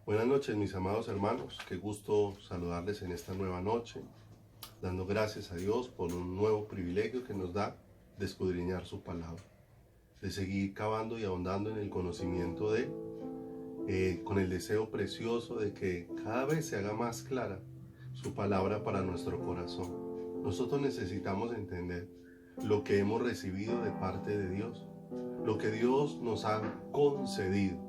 Buenas noches, mis amados hermanos. Qué gusto saludarles en esta nueva noche, dando gracias a Dios por un nuevo privilegio que nos da de escudriñar su palabra, de seguir cavando y ahondando en el conocimiento de Él, con el deseo precioso de que cada vez se haga más clara su palabra para nuestro corazón. Nosotros necesitamos entender lo que hemos recibido de parte de Dios, lo que Dios nos ha concedido,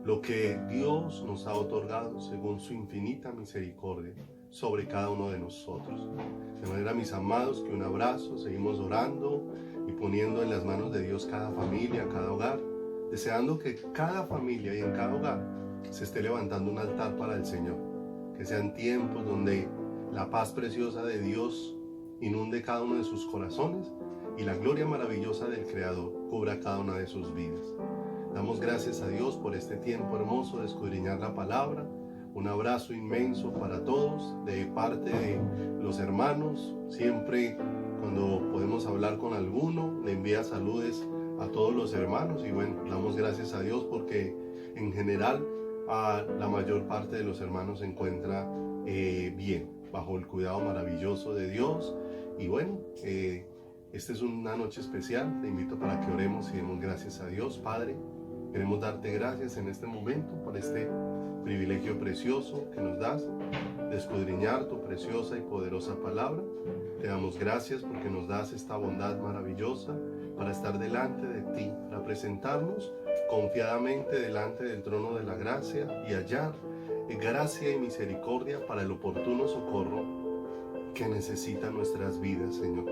lo que Dios nos ha otorgado según su infinita misericordia sobre cada uno de nosotros. De manera, mis amados, que un abrazo, seguimos orando y poniendo en las manos de Dios cada familia, cada hogar, deseando que cada familia y en cada hogar se esté levantando un altar para el Señor, que sean tiempos donde la paz preciosa de Dios inunde cada uno de sus corazones y la gloria maravillosa del Creador cubra cada una de sus vidas. Damos gracias a Dios por este tiempo hermoso de escudriñar la palabra. Un abrazo inmenso para todos de parte de los hermanos. Siempre cuando podemos hablar con alguno, le envía saludes a todos los hermanos. Y bueno, damos gracias a Dios porque en general la mayor parte de los hermanos se encuentra bien, bajo el cuidado maravilloso de Dios. Y bueno, esta es una noche especial. Te invito para que oremos y demos gracias a Dios. Padre, queremos darte gracias en este momento por este privilegio precioso que nos das de escudriñar tu preciosa y poderosa palabra. Te damos gracias porque nos das esta bondad maravillosa para estar delante de ti, para presentarnos confiadamente delante del trono de la gracia y hallar gracia y misericordia para el oportuno socorro que necesitan nuestras vidas, Señor.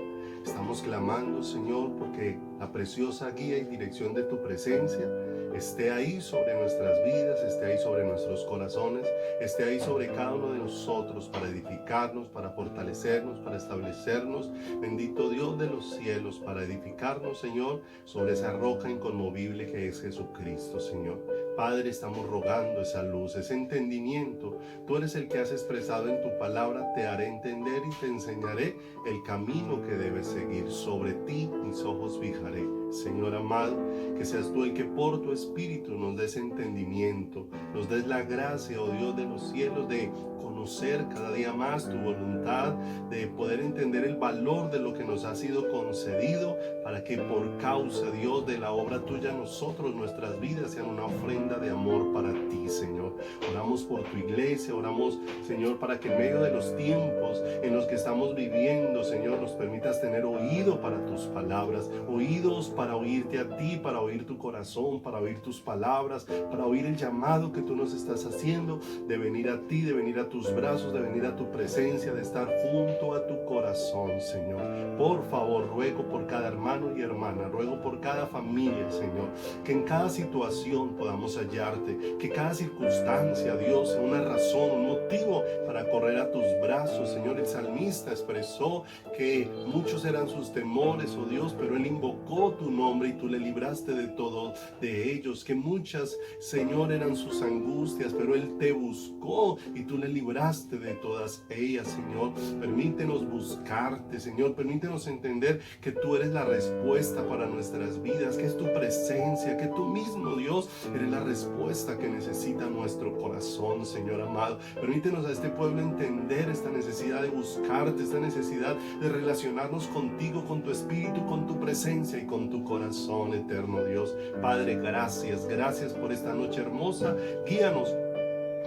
Estamos clamando, Señor, porque la preciosa guía y dirección de tu presencia esté ahí sobre nuestras vidas, esté ahí sobre nuestros corazones, esté ahí sobre cada uno de nosotros para edificarnos, para fortalecernos, para establecernos. Bendito Dios de los cielos, para edificarnos, Señor, sobre esa roca inconmovible que es Jesucristo, Señor. Padre, estamos rogando esa luz, ese entendimiento. Tú eres el que has expresado en tu palabra: te haré entender y te enseñaré el camino que debes seguir. Sobre ti mis ojos fijaré. Señor amado, que seas tú el que por tu Espíritu nos des entendimiento, nos des la gracia, oh Dios de los cielos, de conocer cada día más tu voluntad, de poder entender el valor de lo que nos ha sido concedido, para que por causa, Dios, de la obra tuya, nosotros, nuestras vidas sean una ofrenda de amor para ti, Señor. Oramos por tu iglesia, oramos, Señor, para que en medio de los tiempos en los que estamos viviendo, Señor, nos permitas tener oído para tus palabras, oídos para oírte a ti, para oír tu corazón, para oír tus palabras, para oír el llamado que tú nos estás haciendo, de venir a ti, de venir a tus brazos, de venir a tu presencia, de estar junto a tu corazón, Señor. Por favor, ruego por cada hermano y hermana, ruego por cada familia, Señor, que en cada situación podamos hallarte, que cada circunstancia, Dios, sea una razón, un motivo para correr a tus brazos, Señor. El salmista expresó que muchos eran sus temores, oh Dios, pero él invocó tu nombre y tú le libraste de todo de ellos. Que muchas, Señor, eran sus angustias, pero él te buscó y tú le libraste de todas ellas, Señor. Permítenos buscarte, Señor. Permítenos entender que tú eres la respuesta para nuestras vidas, que es tu presencia, que tú mismo, Dios, eres la respuesta que necesita nuestro corazón, Señor amado. Permítenos a este pueblo entender esta necesidad de buscarte, esta necesidad de relacionarnos contigo, con tu Espíritu, con tu presencia y con tu corazón, eterno Dios. Padre, gracias, gracias por esta noche hermosa. Guíanos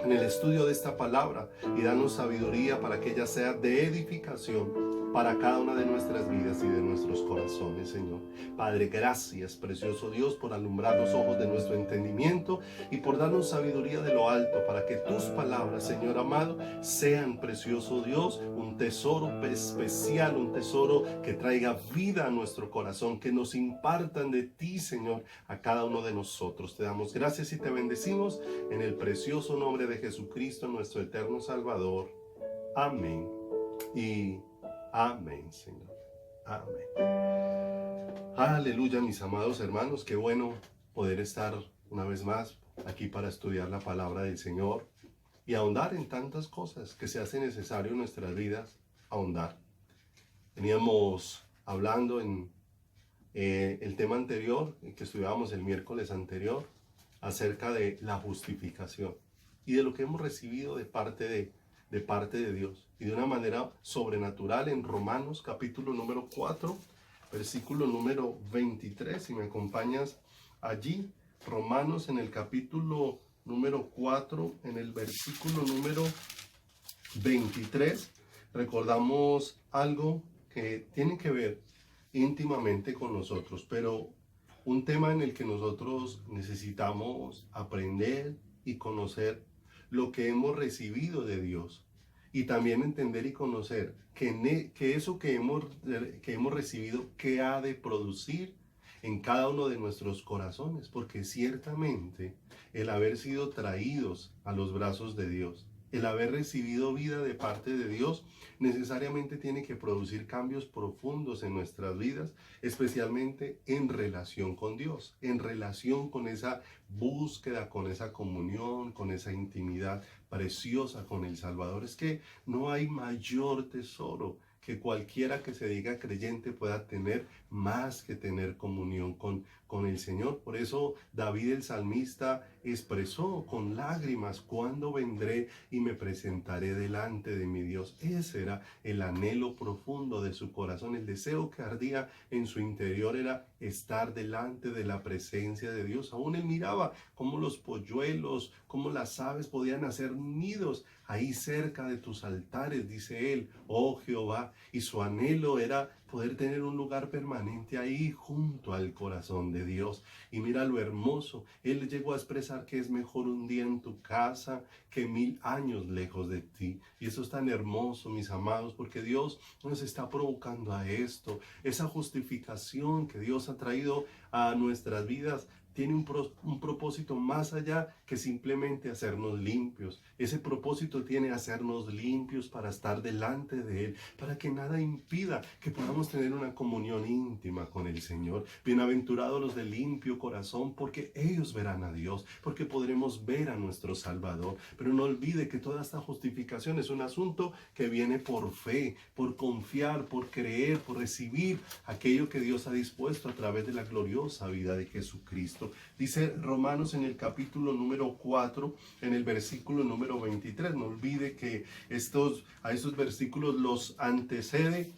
en el estudio de esta palabra y danos sabiduría para que ella sea de edificación para cada una de nuestras vidas y de nuestros corazones, Señor. Padre, gracias, precioso Dios, por alumbrar los ojos de nuestro entendimiento y por darnos sabiduría de lo alto para que tus palabras, Señor amado, sean, precioso Dios, un tesoro especial, un tesoro que traiga vida a nuestro corazón, que nos impartan de ti, Señor, a cada uno de nosotros. Te damos gracias y te bendecimos en el precioso nombre de Jesucristo, nuestro eterno Salvador. Amén y amén, Señor. Amén. Aleluya, mis amados hermanos. Qué bueno poder estar una vez más aquí para estudiar la palabra del Señor y ahondar en tantas cosas que se hace necesario en nuestras vidas ahondar. Veníamos hablando en el tema anterior, que estudiábamos el miércoles anterior, acerca de la justificación. y de lo que hemos recibido de parte de Dios. Y de una manera sobrenatural en Romanos capítulo número 4, versículo número 23, si me acompañas allí, Romanos en el capítulo número 4, en el versículo número 23, recordamos algo que tiene que ver íntimamente con nosotros, pero un tema en el que nosotros necesitamos aprender y conocer lo que hemos recibido de Dios, y también entender y conocer que eso que hemos recibido, que ha de producir en cada uno de nuestros corazones, porque ciertamente el haber sido traídos a los brazos de Dios, el haber recibido vida de parte de Dios, necesariamente tiene que producir cambios profundos en nuestras vidas, especialmente en relación con Dios, en relación con esa búsqueda, con esa comunión, con esa intimidad preciosa con el Salvador. Es que no hay mayor tesoro que cualquiera que se diga creyente pueda tener, más que tener comunión con el Señor. Por eso David el salmista expresó con lágrimas: ¿cuándo vendré y me presentaré delante de mi Dios? Ese era el anhelo profundo de su corazón. El deseo que ardía en su interior era estar delante de la presencia de Dios. Aún él miraba cómo los polluelos, cómo las aves podían hacer nidos ahí cerca de tus altares, dice él, oh Jehová, y su anhelo era poder tener un lugar permanente ahí junto al corazón de Dios. Y mira lo hermoso, él llegó a expresar que es mejor un día en tu casa que 1000 años lejos de ti. Y eso es tan hermoso, mis amados, porque Dios nos está provocando a esto. Esa justificación que Dios ha traído a nuestras vidas tiene un propósito más allá que simplemente hacernos limpios. Ese propósito tiene hacernos limpios para estar delante de Él, para que nada impida que podamos tener una comunión íntima con el Señor. Bienaventurados los de limpio corazón, porque ellos verán a Dios, porque podremos ver a nuestro Salvador. Pero no olvide que toda esta justificación es un asunto que viene por fe, por confiar, por creer, por recibir aquello que Dios ha dispuesto a través de la gloriosa vida de Jesucristo. Dice Romanos en el capítulo número 4, en el versículo número 23. No olvide que a estos versículos los antecede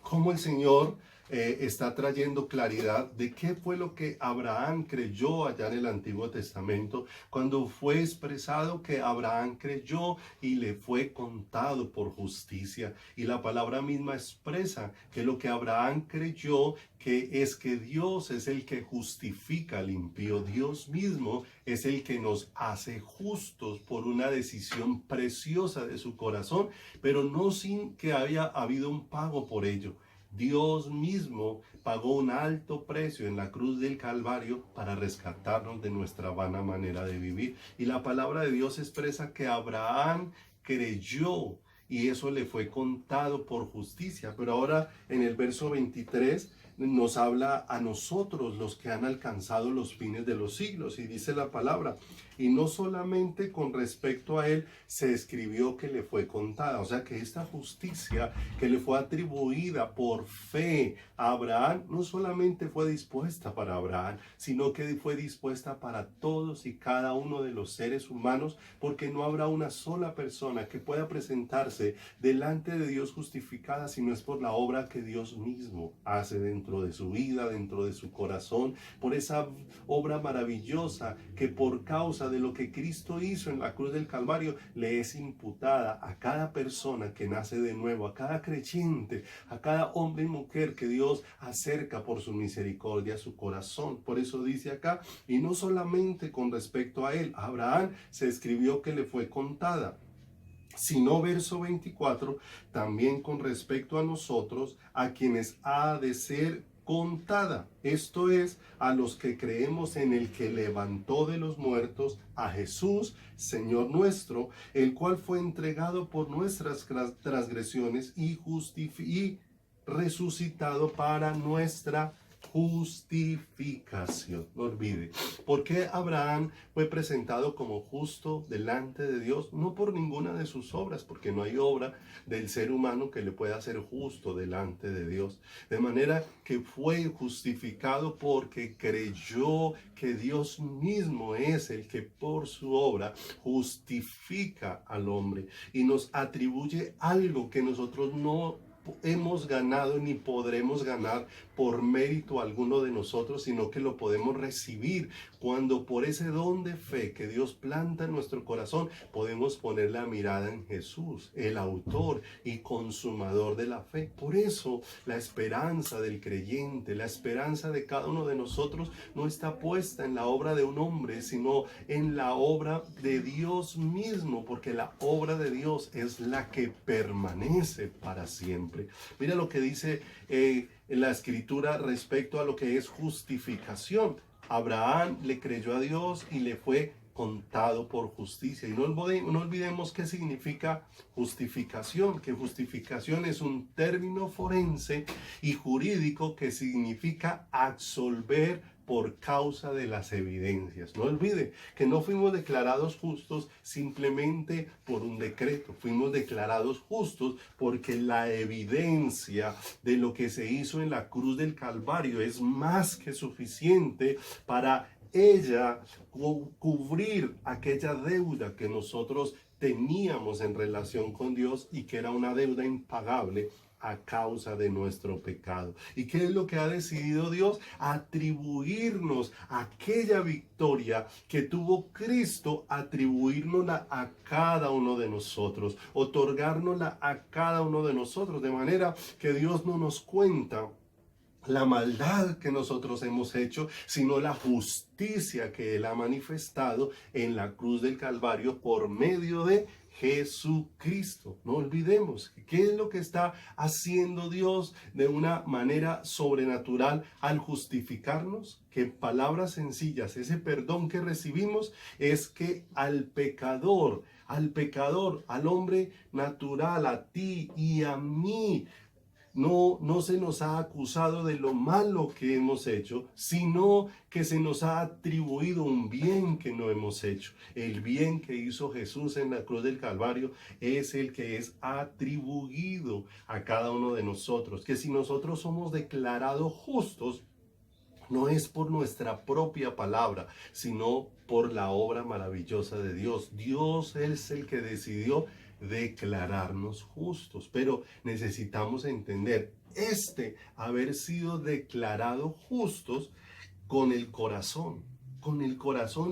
cómo el Señor está trayendo claridad de qué fue lo que Abraham creyó allá en el Antiguo Testamento, cuando fue expresado que Abraham creyó y le fue contado por justicia. Y la palabra misma expresa que lo que Abraham creyó, que es que Dios es el que justifica al impío. Dios mismo es el que nos hace justos por una decisión preciosa de su corazón, pero no sin que haya habido un pago por ello. Dios mismo pagó un alto precio en la cruz del Calvario para rescatarnos de nuestra vana manera de vivir. Y la palabra de Dios expresa que Abraham creyó y eso le fue contado por justicia. Pero ahora en el verso 23 nos habla a nosotros, los que han alcanzado los fines de los siglos, y dice la palabra: y no solamente con respecto a él se escribió que le fue contada. O sea que esta justicia que le fue atribuida por fe a Abraham no solamente fue dispuesta para Abraham, sino que fue dispuesta para todos y cada uno de los seres humanos, porque no habrá una sola persona que pueda presentarse delante de Dios justificada si no es por la obra que Dios mismo hace dentro de su vida, dentro de su corazón, por esa obra maravillosa que por causa de lo que Cristo hizo en la cruz del Calvario le es imputada a cada persona que nace de nuevo, a cada creyente, a cada hombre y mujer que Dios acerca por su misericordia a su corazón. Por eso dice acá: y no solamente con respecto a él, a Abraham se escribió que le fue contada, sino, verso 24, también con respecto a nosotros, a quienes ha de ser contada. Esto es, a los que creemos en el que levantó de los muertos a Jesús, Señor nuestro, el cual fue entregado por nuestras transgresiones y resucitado para nuestra justificación. No olvide. ¿Por qué Abraham fue presentado como justo delante de Dios? No por ninguna de sus obras, porque no hay obra del ser humano que le pueda hacer justo delante de Dios. De manera que fue justificado porque creyó que Dios mismo es el que por su obra justifica al hombre y nos atribuye algo que nosotros no hemos ganado ni podremos ganar por mérito alguno de nosotros, sino que lo podemos recibir cuando por ese don de fe que Dios planta en nuestro corazón podemos poner la mirada en Jesús, el autor y consumador de la fe. Por eso la esperanza del creyente, la esperanza de cada uno de nosotros no está puesta en la obra de un hombre, sino en la obra de Dios mismo, porque la obra de Dios es la que permanece para siempre. Mira lo que dice en la escritura respecto a lo que es justificación. Abraham le creyó a Dios y le fue contado por justicia. Y no olvidemos qué significa justificación, que justificación es un término forense y jurídico que significa absolver por causa de las evidencias. No olvide que no fuimos declarados justos simplemente por un decreto, fuimos declarados justos porque la evidencia de lo que se hizo en la cruz del Calvario es más que suficiente para ella cubrir aquella deuda que nosotros teníamos en relación con Dios y que era una deuda impagable a causa de nuestro pecado. ¿Y qué es lo que ha decidido Dios? Atribuirnos aquella victoria que tuvo Cristo, atribuírnosla a cada uno de nosotros, otorgárnosla a cada uno de nosotros, de manera que Dios no nos cuenta la maldad que nosotros hemos hecho, sino la justicia que Él ha manifestado en la cruz del Calvario por medio de Jesucristo. No olvidemos qué es lo que está haciendo Dios de una manera sobrenatural al justificarnos, que en palabras sencillas, ese perdón que recibimos es que al pecador, al hombre natural, a ti y a mí, no se nos ha acusado de lo malo que hemos hecho, sino que se nos ha atribuido un bien que no hemos hecho. El bien que hizo Jesús en la cruz del Calvario es el que es atribuido a cada uno de nosotros. Que si nosotros somos declarados justos, no es por nuestra propia palabra, sino por la obra maravillosa de Dios. Dios es el que decidió declararnos justos, pero necesitamos entender haber sido declarados justos con el corazón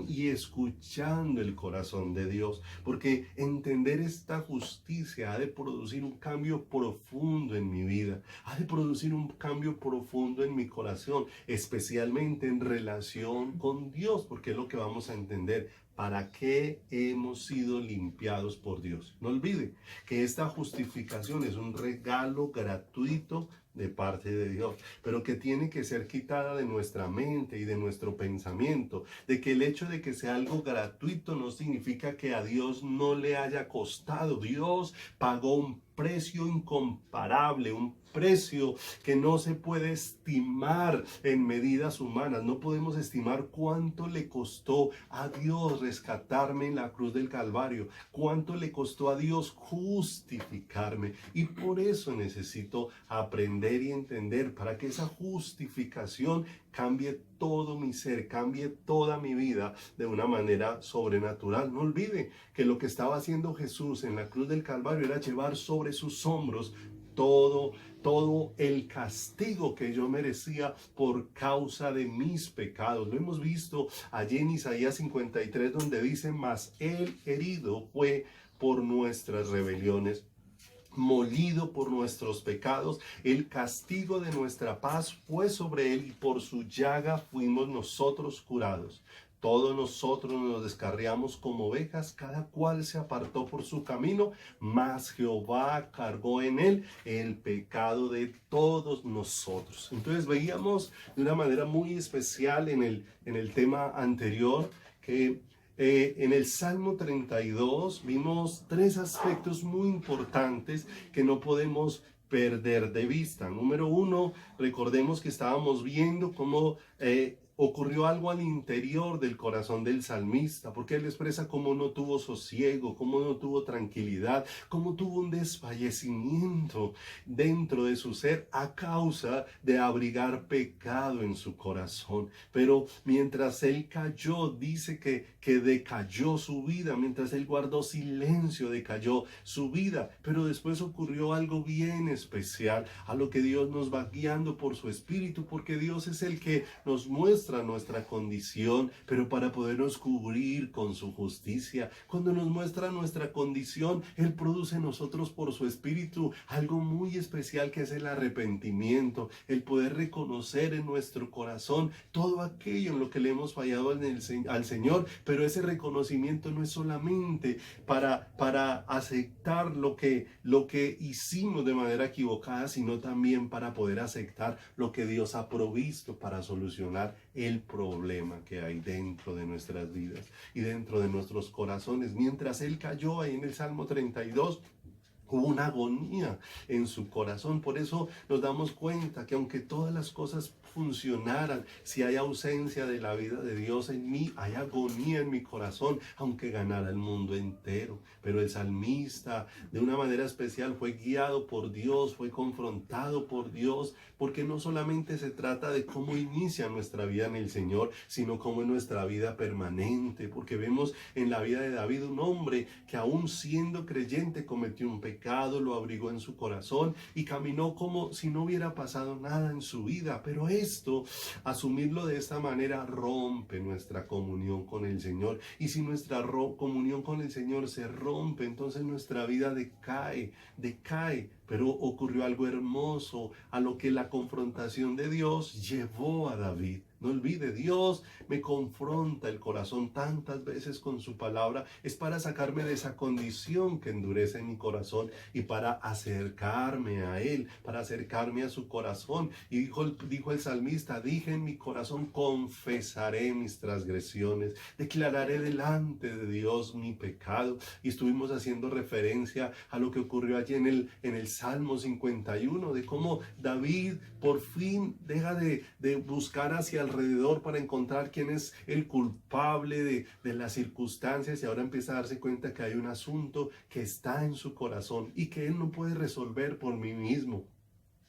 y escuchando el corazón de Dios, porque entender esta justicia ha de producir un cambio profundo en mi vida, ha de producir un cambio profundo en mi corazón, especialmente en relación con Dios, porque es lo que vamos a entender. ¿Para qué hemos sido limpiados por Dios? No olvide que esta justificación es un regalo gratuito de parte de Dios, pero que tiene que ser quitada de nuestra mente y de nuestro pensamiento, de que el hecho de que sea algo gratuito no significa que a Dios no le haya costado. Dios pagó un precio incomparable, un precio que no se puede estimar en medidas humanas. No podemos estimar cuánto le costó a Dios rescatarme en la cruz del Calvario, cuánto le costó a Dios justificarme. Y por eso necesito aprender y entender, para que esa justificación cambie todo mi ser, cambie toda mi vida de una manera sobrenatural. No olvide que lo que estaba haciendo Jesús en la cruz del Calvario era llevar sobre sus hombros todo el castigo que yo merecía por causa de mis pecados. Lo hemos visto allí en Isaías 53, donde dice: mas él herido fue por nuestras rebeliones, molido por nuestros pecados, el castigo de nuestra paz fue sobre él, y por su llaga fuimos nosotros curados. Todos nosotros nos descarriamos como ovejas, cada cual se apartó por su camino, mas Jehová cargó en él el pecado de todos nosotros. Entonces veíamos de una manera muy especial en el tema anterior que en el Salmo 32 vimos tres aspectos muy importantes que no podemos perder de vista. Número uno, recordemos que estábamos viendo cómo ocurrió algo al interior del corazón del salmista, porque él expresa cómo no tuvo sosiego, cómo no tuvo tranquilidad, cómo tuvo un desfallecimiento dentro de su ser a causa de abrigar pecado en su corazón. Pero mientras él cayó, dice que decayó su vida, mientras él guardó silencio, decayó su vida. Pero después ocurrió algo bien especial, a lo que Dios nos va guiando por su Espíritu, porque Dios es el que nos muestra nuestra condición, pero para podernos cubrir con su justicia. Cuando nos muestra nuestra condición, Él produce en nosotros por su Espíritu algo muy especial, que es el arrepentimiento, el poder reconocer en nuestro corazón todo aquello en lo que le hemos fallado al Señor. Pero ese reconocimiento no es solamente para aceptar lo que hicimos de manera equivocada, sino también para poder aceptar lo que Dios ha provisto para solucionar el problema que hay dentro de nuestras vidas y dentro de nuestros corazones. Mientras él cayó ahí en el Salmo 32, hubo una agonía en su corazón. Por eso nos damos cuenta que aunque todas las cosas funcionaran, si hay ausencia de la vida de Dios en mí, hay agonía en mi corazón, aunque ganara el mundo entero. Pero el salmista, de una manera especial, fue guiado por Dios, fue confrontado por Dios, porque no solamente se trata de cómo inicia nuestra vida en el Señor, sino cómo es nuestra vida permanente. Porque vemos en la vida de David un hombre que, aún siendo creyente, cometió un pecado, lo abrigó en su corazón y caminó como si no hubiera pasado nada en su vida. Pero esto, asumirlo de esta manera, rompe nuestra comunión con el Señor. Y si nuestra comunión con el Señor se rompe, entonces nuestra vida decae. Pero ocurrió algo hermoso, a lo que la confrontación de Dios llevó a David. No olvide, Dios me confronta el corazón tantas veces con su palabra. Es para sacarme de esa condición que endurece mi corazón y para acercarme a Él, para acercarme a su corazón. Y dijo el salmista: dije en mi corazón, confesaré mis transgresiones, declararé delante de Dios mi pecado. Y estuvimos haciendo referencia a lo que ocurrió allí en el Salmo 51, de cómo David por fin deja de buscar hacia alrededor para encontrar quién es el culpable de las circunstancias, y ahora empieza a darse cuenta que hay un asunto que está en su corazón y que él no puede resolver por mí mismo.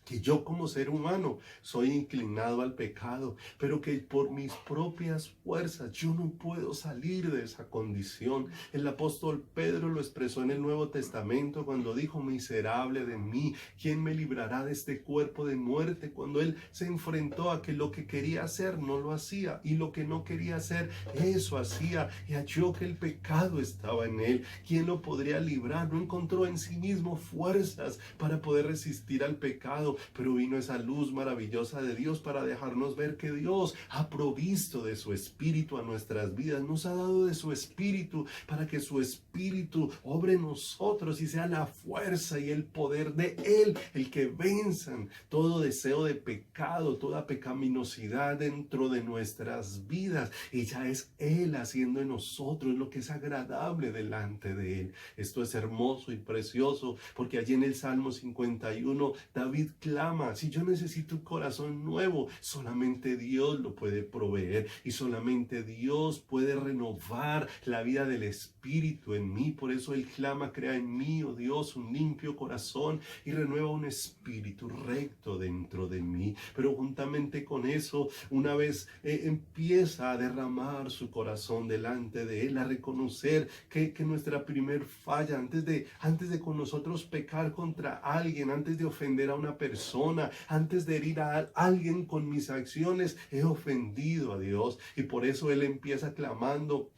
Que yo como ser humano soy inclinado al pecado, pero que por mis propias fuerzas yo no puedo salir de esa condición. El apóstol Pedro lo expresó en el Nuevo Testamento cuando dijo: miserable de mí, ¿quién me librará de este cuerpo de muerte? Cuando él se enfrentó a que lo que quería hacer no lo hacía, y lo que no quería hacer, eso hacía, y halló que el pecado estaba en él. ¿Quién lo podría librar? No encontró en sí mismo fuerzas para poder resistir al pecado. Pero vino esa luz maravillosa de Dios para dejarnos ver que Dios ha provisto de su Espíritu a nuestras vidas. Nos ha dado de su Espíritu para que su Espíritu obre en nosotros y sea la fuerza y el poder de Él el que venzan todo deseo de pecado, toda pecaminosidad dentro de nuestras vidas. Y ya es Él haciendo en nosotros lo que es agradable delante de Él. Esto es hermoso y precioso, porque allí en el Salmo 51 David clama: si yo necesito un corazón nuevo, solamente Dios lo puede proveer, y solamente Dios puede renovar la vida del Espíritu en mí. Por eso él clama: crea en mí, oh Dios, un limpio corazón y renueva un espíritu recto dentro de mí. Pero juntamente con eso, una vez empieza a derramar su corazón delante de él, a reconocer que nuestra primer falla, antes de con nosotros pecar contra alguien, antes de ofender a una persona, antes de herir a alguien con mis acciones, he ofendido a Dios. Y por eso él empieza clamando: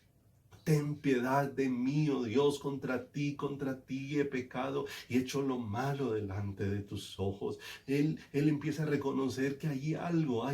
ten piedad de mí, oh Dios, contra ti he pecado y he hecho lo malo delante de tus ojos. Él empieza a reconocer que hay algo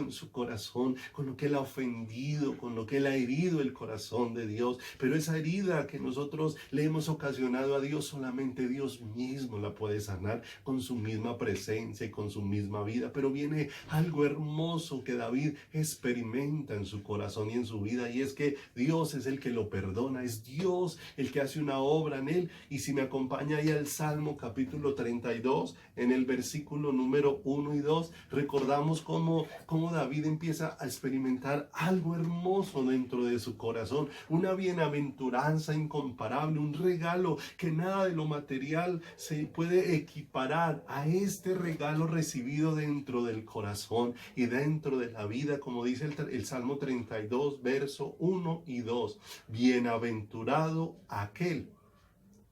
en su corazón con lo que él ha ofendido, con lo que él ha herido el corazón de Dios. Pero esa herida que nosotros le hemos ocasionado a Dios, solamente Dios mismo la puede sanar con su misma presencia y con su misma vida. Pero viene algo hermoso que David experimenta en su corazón y en su vida, y es que Dios es el que lo perdona, es Dios el que hace una obra en él. Y si me acompaña ahí al Salmo capítulo 32, en el versículo número 1 y 2, recordamos cómo David empieza a experimentar algo hermoso dentro de su corazón, una bienaventuranza incomparable, un regalo que nada de lo material se puede equiparar a este regalo recibido dentro del corazón y dentro de la vida, como dice el Salmo 32, verso 1 y 2. Bienaventurado aquel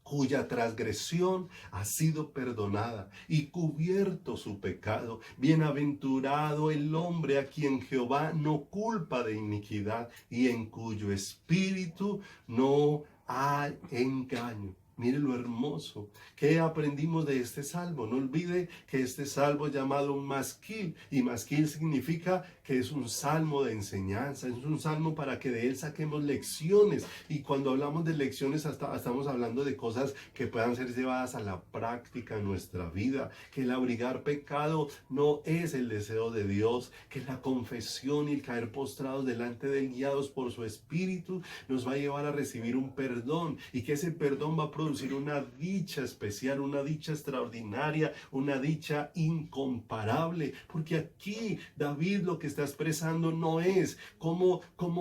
cuya transgresión ha sido perdonada y cubierto su pecado. Bienaventurado el hombre a quien Jehová no culpa de iniquidad y en cuyo espíritu no hay engaño. Mire lo hermoso que aprendimos de este salmo. No olvide que este salmo es llamado un masquil, y masquil significa que es un salmo de enseñanza, es un salmo para que de él saquemos lecciones. Y cuando hablamos de lecciones, estamos hablando de cosas que puedan ser llevadas a la práctica en nuestra vida, que el abrigar pecado no es el deseo de Dios, que la confesión y el caer postrados delante de él, guiados por su espíritu, nos va a llevar a recibir un perdón, y que ese perdón va a producir una dicha especial, una dicha extraordinaria, una dicha incomparable, porque aquí David lo que está expresando no es cómo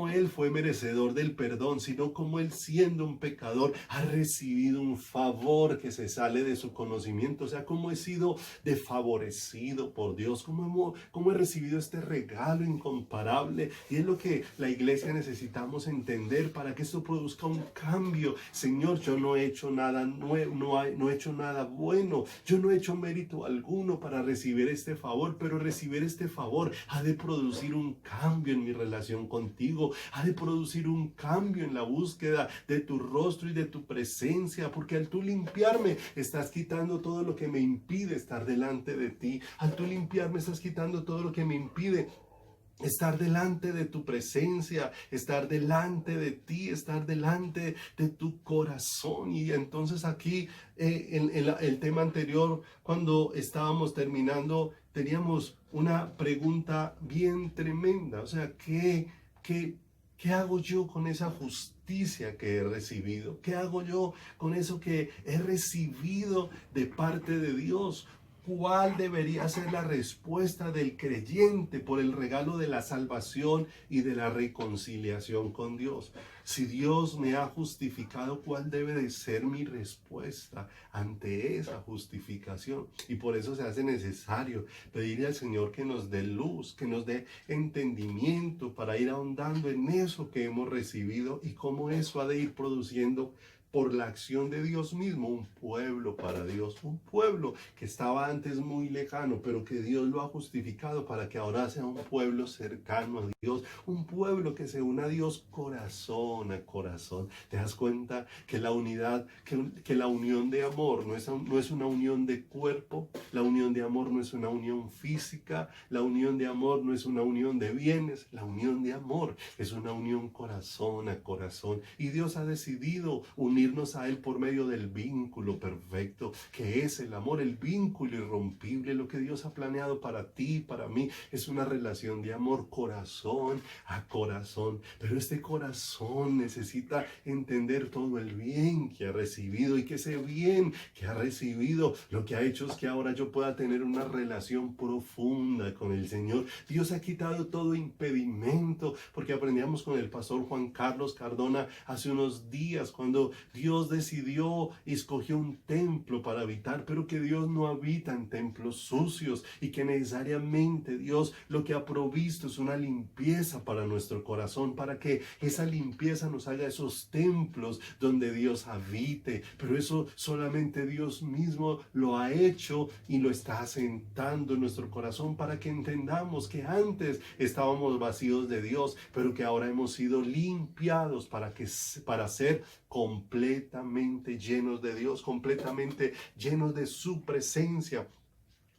él fue merecedor del perdón, sino cómo él, siendo un pecador, ha recibido un favor que se sale de su conocimiento. O sea, cómo he sido desfavorecido por Dios, cómo he recibido este regalo incomparable. Y es lo que la iglesia necesitamos entender para que esto produzca un cambio. Señor, yo no he hecho nada nuevo, no he hecho nada bueno, yo no he hecho mérito alguno para recibir este favor, pero recibir este favor ha de producir un cambio en mi relación contigo, ha de producir un cambio en la búsqueda de tu rostro y de tu presencia, porque al tú limpiarme estás quitando todo lo que me impide estar delante de ti, al tú limpiarme estás quitando todo lo que me impide estar delante de tu presencia, estar delante de ti, estar delante de tu corazón. Y entonces aquí, en el tema anterior, cuando estábamos terminando, teníamos una pregunta bien tremenda. O sea, ¿qué hago yo con esa justicia que he recibido? ¿Qué hago yo con eso que he recibido de parte de Dios? ¿Cuál debería ser la respuesta del creyente por el regalo de la salvación y de la reconciliación con Dios? Si Dios me ha justificado, ¿cuál debe de ser mi respuesta ante esa justificación? Y por eso se hace necesario pedirle al Señor que nos dé luz, que nos dé entendimiento para ir ahondando en eso que hemos recibido y cómo eso ha de ir produciendo, por la acción de Dios mismo, un pueblo para Dios, un pueblo que estaba antes muy lejano, pero que Dios lo ha justificado para que ahora sea un pueblo cercano a Dios, un pueblo que se una a Dios corazón a corazón. ¿Te das cuenta que la unidad, que la unión de amor no es una unión de cuerpo? La unión de amor no es una unión física, la unión de amor no es una unión de bienes, la unión de amor es una unión corazón a corazón. Y Dios ha decidido unirnos a Él por medio del vínculo perfecto, que es el amor, el vínculo irrompible. Lo que Dios ha planeado para ti y para mí es una relación de amor corazón a corazón. Pero este corazón necesita entender todo el bien que ha recibido, y que ese bien que ha recibido lo que ha hecho es que ahora yo pueda tener una relación profunda con el Señor. Dios ha quitado todo impedimento, porque aprendíamos con el pastor Juan Carlos Cardona hace unos días, cuando Dios decidió y escogió un templo para habitar, pero que Dios no habita en templos sucios, y que necesariamente Dios lo que ha provisto es una limpieza para nuestro corazón, para que esa limpieza nos haga esos templos donde Dios habite. Pero eso solamente Dios mismo lo ha hecho y lo está asentando en nuestro corazón, para que entendamos que antes estábamos vacíos de Dios, pero que ahora hemos sido limpiados para ser completamente llenos de Dios, completamente llenos de su presencia.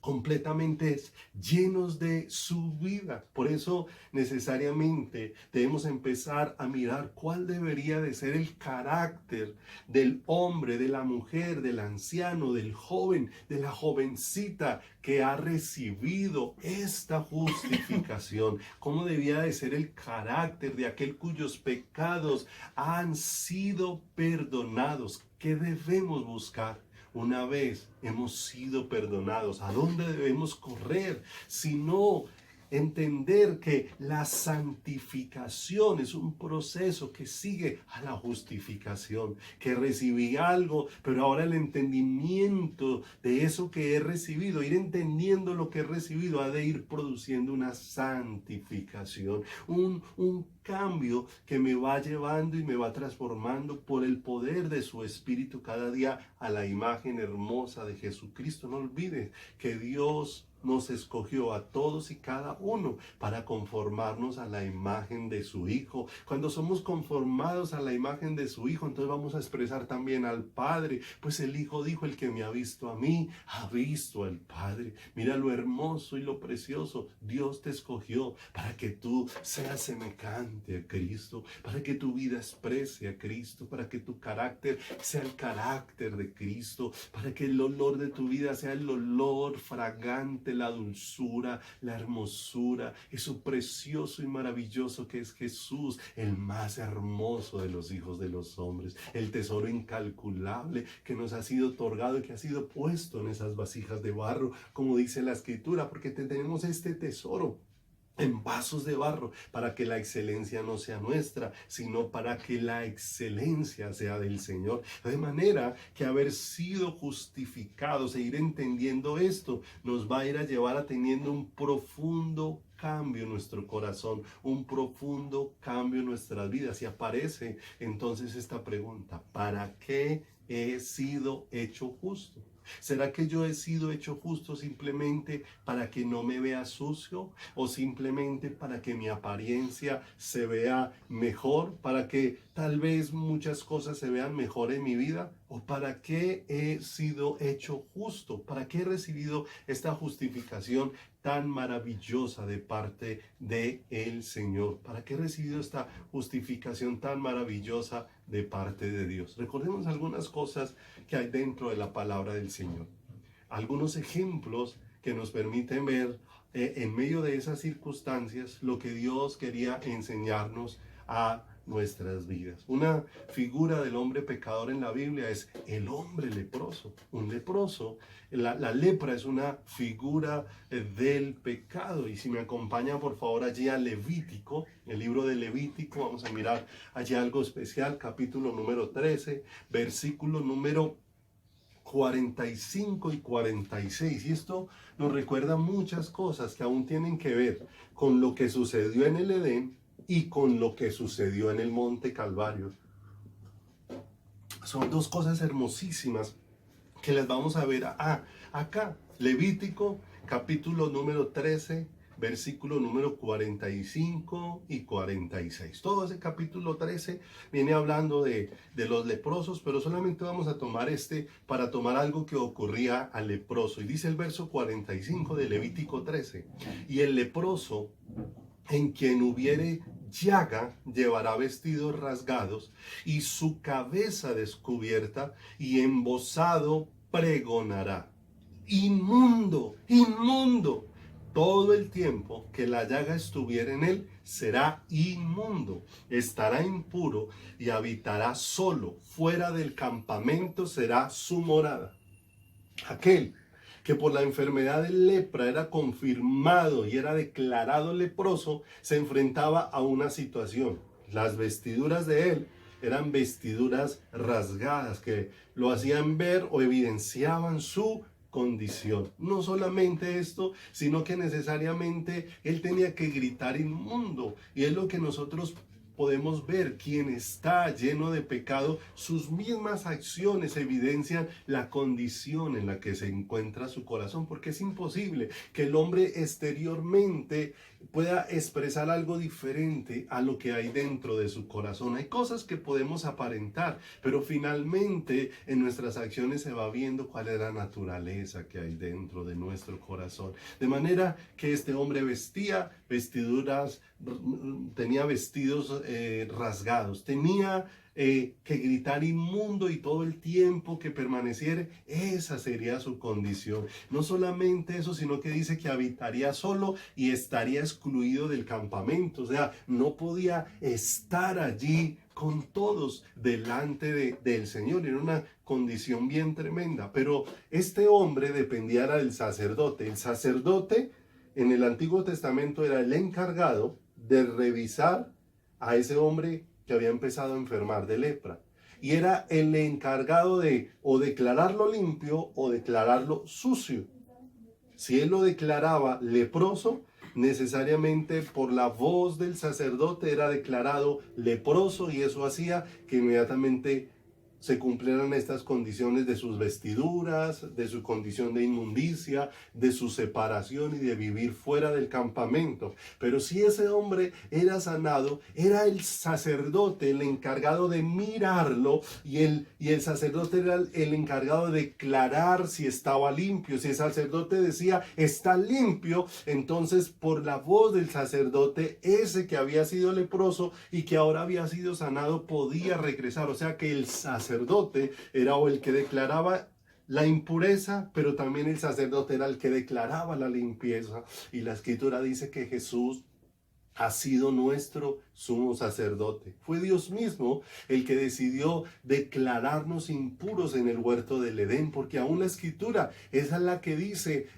completamente llenos de su vida. Por eso necesariamente debemos empezar a mirar cuál debería de ser el carácter del hombre, de la mujer, del anciano, del joven, de la jovencita que ha recibido esta justificación. Cómo debía de ser el carácter de aquel cuyos pecados han sido perdonados. ¿Qué debemos buscar? Una vez hemos sido perdonados, ¿a dónde debemos correr? Si no, entender que la santificación es un proceso que sigue a la justificación, que recibí algo, pero ahora el entendimiento de eso que he recibido, ir entendiendo lo que he recibido, ha de ir produciendo una santificación, un cambio que me va llevando y me va transformando por el poder de su Espíritu cada día a la imagen hermosa de Jesucristo. No olvides que Dios nos escogió a todos y cada uno para conformarnos a la imagen de su Hijo. Cuando somos conformados a la imagen de su Hijo, entonces vamos a expresar también al Padre, pues el Hijo dijo: el que me ha visto a mí, ha visto al Padre. Mira lo hermoso y lo precioso. Dios te escogió para que tú seas semejante a Cristo, para que tu vida exprese a Cristo, para que tu carácter sea el carácter de Cristo, para que el olor de tu vida sea el olor fragante, la dulzura, la hermosura, eso precioso y maravilloso que es Jesús, el más hermoso de los hijos de los hombres, el tesoro incalculable que nos ha sido otorgado y que ha sido puesto en esas vasijas de barro, como dice la Escritura, porque tenemos este tesoro en vasos de barro, para que la excelencia no sea nuestra, sino para que la excelencia sea del Señor. De manera que haber sido justificados e ir entendiendo esto, nos va a ir a llevar a teniendo un profundo cambio en nuestro corazón, un profundo cambio en nuestras vidas. Y aparece entonces esta pregunta: ¿para qué he sido hecho justo? ¿Será que yo he sido hecho justo simplemente para que no me vea sucio? ¿O simplemente para que mi apariencia se vea mejor? ¿Para que tal vez muchas cosas se vean mejor en mi vida? ¿O para qué he sido hecho justo? ¿Para qué he recibido esta justificación tan maravillosa de parte de el Señor? ¿Para qué he recibido esta justificación tan maravillosa de parte de Dios? Recordemos algunas cosas que hay dentro de la palabra del Señor. Algunos ejemplos que nos permiten ver en medio de esas circunstancias lo que Dios quería enseñarnos a nuestras vidas. Una figura del hombre pecador en la Biblia es el hombre leproso. Un leproso, la lepra es una figura del pecado. Y si me acompañan por favor allí a Levítico, el libro de Levítico, vamos a mirar allí algo especial, capítulo número 13, versículo número 45 y 46. Y esto nos recuerda muchas cosas que aún tienen que ver con lo que sucedió en el Edén y con lo que sucedió en el Monte Calvario. Son dos cosas hermosísimas que las vamos a ver acá. Levítico, capítulo número 13, versículo número 45 y 46. Todo ese capítulo 13 viene hablando de los leprosos, pero solamente vamos a tomar para tomar algo que ocurría al leproso. Y dice el verso 45 de Levítico 13: y el leproso, en quien hubiere llaga, llevará vestidos rasgados y su cabeza descubierta, y embozado pregonará: inmundo, inmundo. Todo el tiempo que la llaga estuviera en él será inmundo, estará impuro y habitará solo, fuera del campamento será su morada. Aquel que por la enfermedad de lepra era confirmado y era declarado leproso, se enfrentaba a una situación. Las vestiduras de él eran vestiduras rasgadas que lo hacían ver o evidenciaban su condición. No solamente esto, sino que necesariamente él tenía que gritar inmundo. Y es lo que nosotros podemos ver quien está lleno de pecado, sus mismas acciones evidencian la condición en la que se encuentra su corazón, porque es imposible que el hombre exteriormente pueda expresar algo diferente a lo que hay dentro de su corazón. Hay cosas que podemos aparentar, pero finalmente en nuestras acciones se va viendo cuál es la naturaleza que hay dentro de nuestro corazón. De manera que este hombre vestía vestiduras, tenía vestidos rasgados, tenía que gritar inmundo y todo el tiempo que permaneciere, esa sería su condición. No solamente eso, sino que dice que habitaría solo y estaría excluido del campamento, o sea, no podía estar allí con todos delante del Señor. Era una condición bien tremenda, pero este hombre dependía del sacerdote. El sacerdote en el Antiguo Testamento era el encargado de revisar a ese hombre que había empezado a enfermar de lepra. Y era el encargado de o declararlo limpio o declararlo sucio. Si él lo declaraba leproso, necesariamente por la voz del sacerdote era declarado leproso, y eso hacía que inmediatamente se cumplieran estas condiciones de sus vestiduras, de su condición de inmundicia, de su separación y de vivir fuera del campamento. Pero si ese hombre era sanado, era el sacerdote el encargado de mirarlo, y el sacerdote era el encargado de declarar si estaba limpio. Si el sacerdote decía está limpio, entonces por la voz del sacerdote, ese que había sido leproso y que ahora había sido sanado podía regresar. O sea que el sacerdote era o el que declaraba la impureza, pero también el sacerdote era el que declaraba la limpieza. Y la escritura dice que Jesús ha sido nuestro sumo sacerdote. Fue Dios mismo el que decidió declararnos impuros en el huerto del Edén, porque aún la escritura es la que dice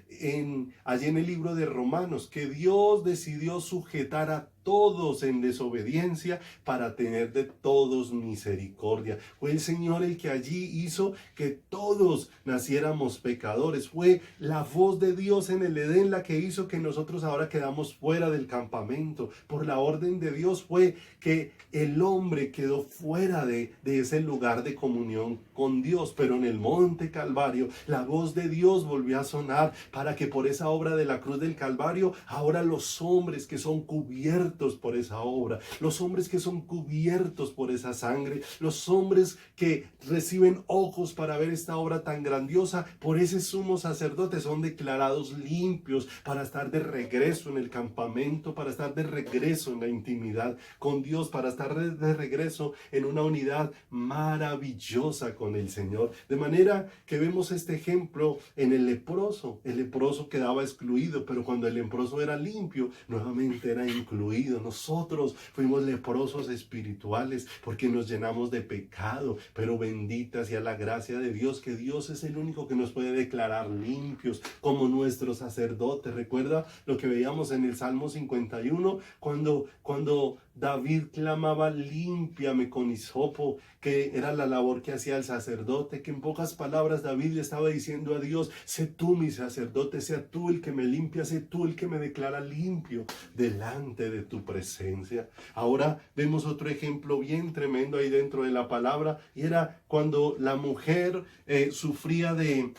allí en el libro de Romanos que Dios decidió sujetar a todos en desobediencia para tener de todos misericordia. Fue el Señor el que allí hizo que todos naciéramos pecadores. Fue la voz de Dios en el Edén la que hizo que nosotros ahora quedamos fuera del campamento. Por la orden de Dios fue que el hombre quedó fuera de ese lugar de comunión con Dios. Pero en el monte Calvario la voz de Dios volvió a sonar para que por esa obra de la cruz del Calvario ahora los hombres que son cubiertos por esa obra, los hombres que son cubiertos por esa sangre, los hombres que reciben ojos para ver esta obra tan grandiosa, por ese sumo sacerdote son declarados limpios para estar de regreso en el campamento, para estar de regreso en la intimidad con Dios, para estar de regreso en una unidad maravillosa con el Señor. De manera que vemos este ejemplo en el leproso. El leproso quedaba excluido, pero cuando el leproso era limpio, nuevamente era incluido. Nosotros fuimos leprosos espirituales porque nos llenamos de pecado, pero bendita sea la gracia de Dios, que Dios es el único que nos puede declarar limpios como nuestro sacerdote. Recuerda lo que veíamos en el Salmo 51, cuando David clamaba límpiame con hisopo, que era la labor que hacía el sacerdote, que en pocas palabras David le estaba diciendo a Dios: sé tú mi sacerdote, sea tú el que me limpia, sé tú el que me declara limpio delante de tu presencia. Ahora vemos otro ejemplo bien tremendo ahí dentro de la palabra, y era cuando la mujer sufría de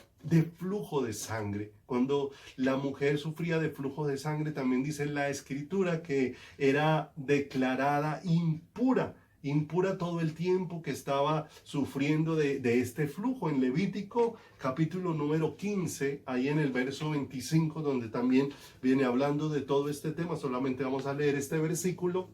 flujo de sangre. Cuando la mujer sufría de flujo de sangre, también dice la escritura que era declarada impura todo el tiempo que estaba sufriendo de este flujo. En Levítico capítulo número 15, ahí en el verso 25, donde también viene hablando de todo este tema, solamente vamos a leer este versículo.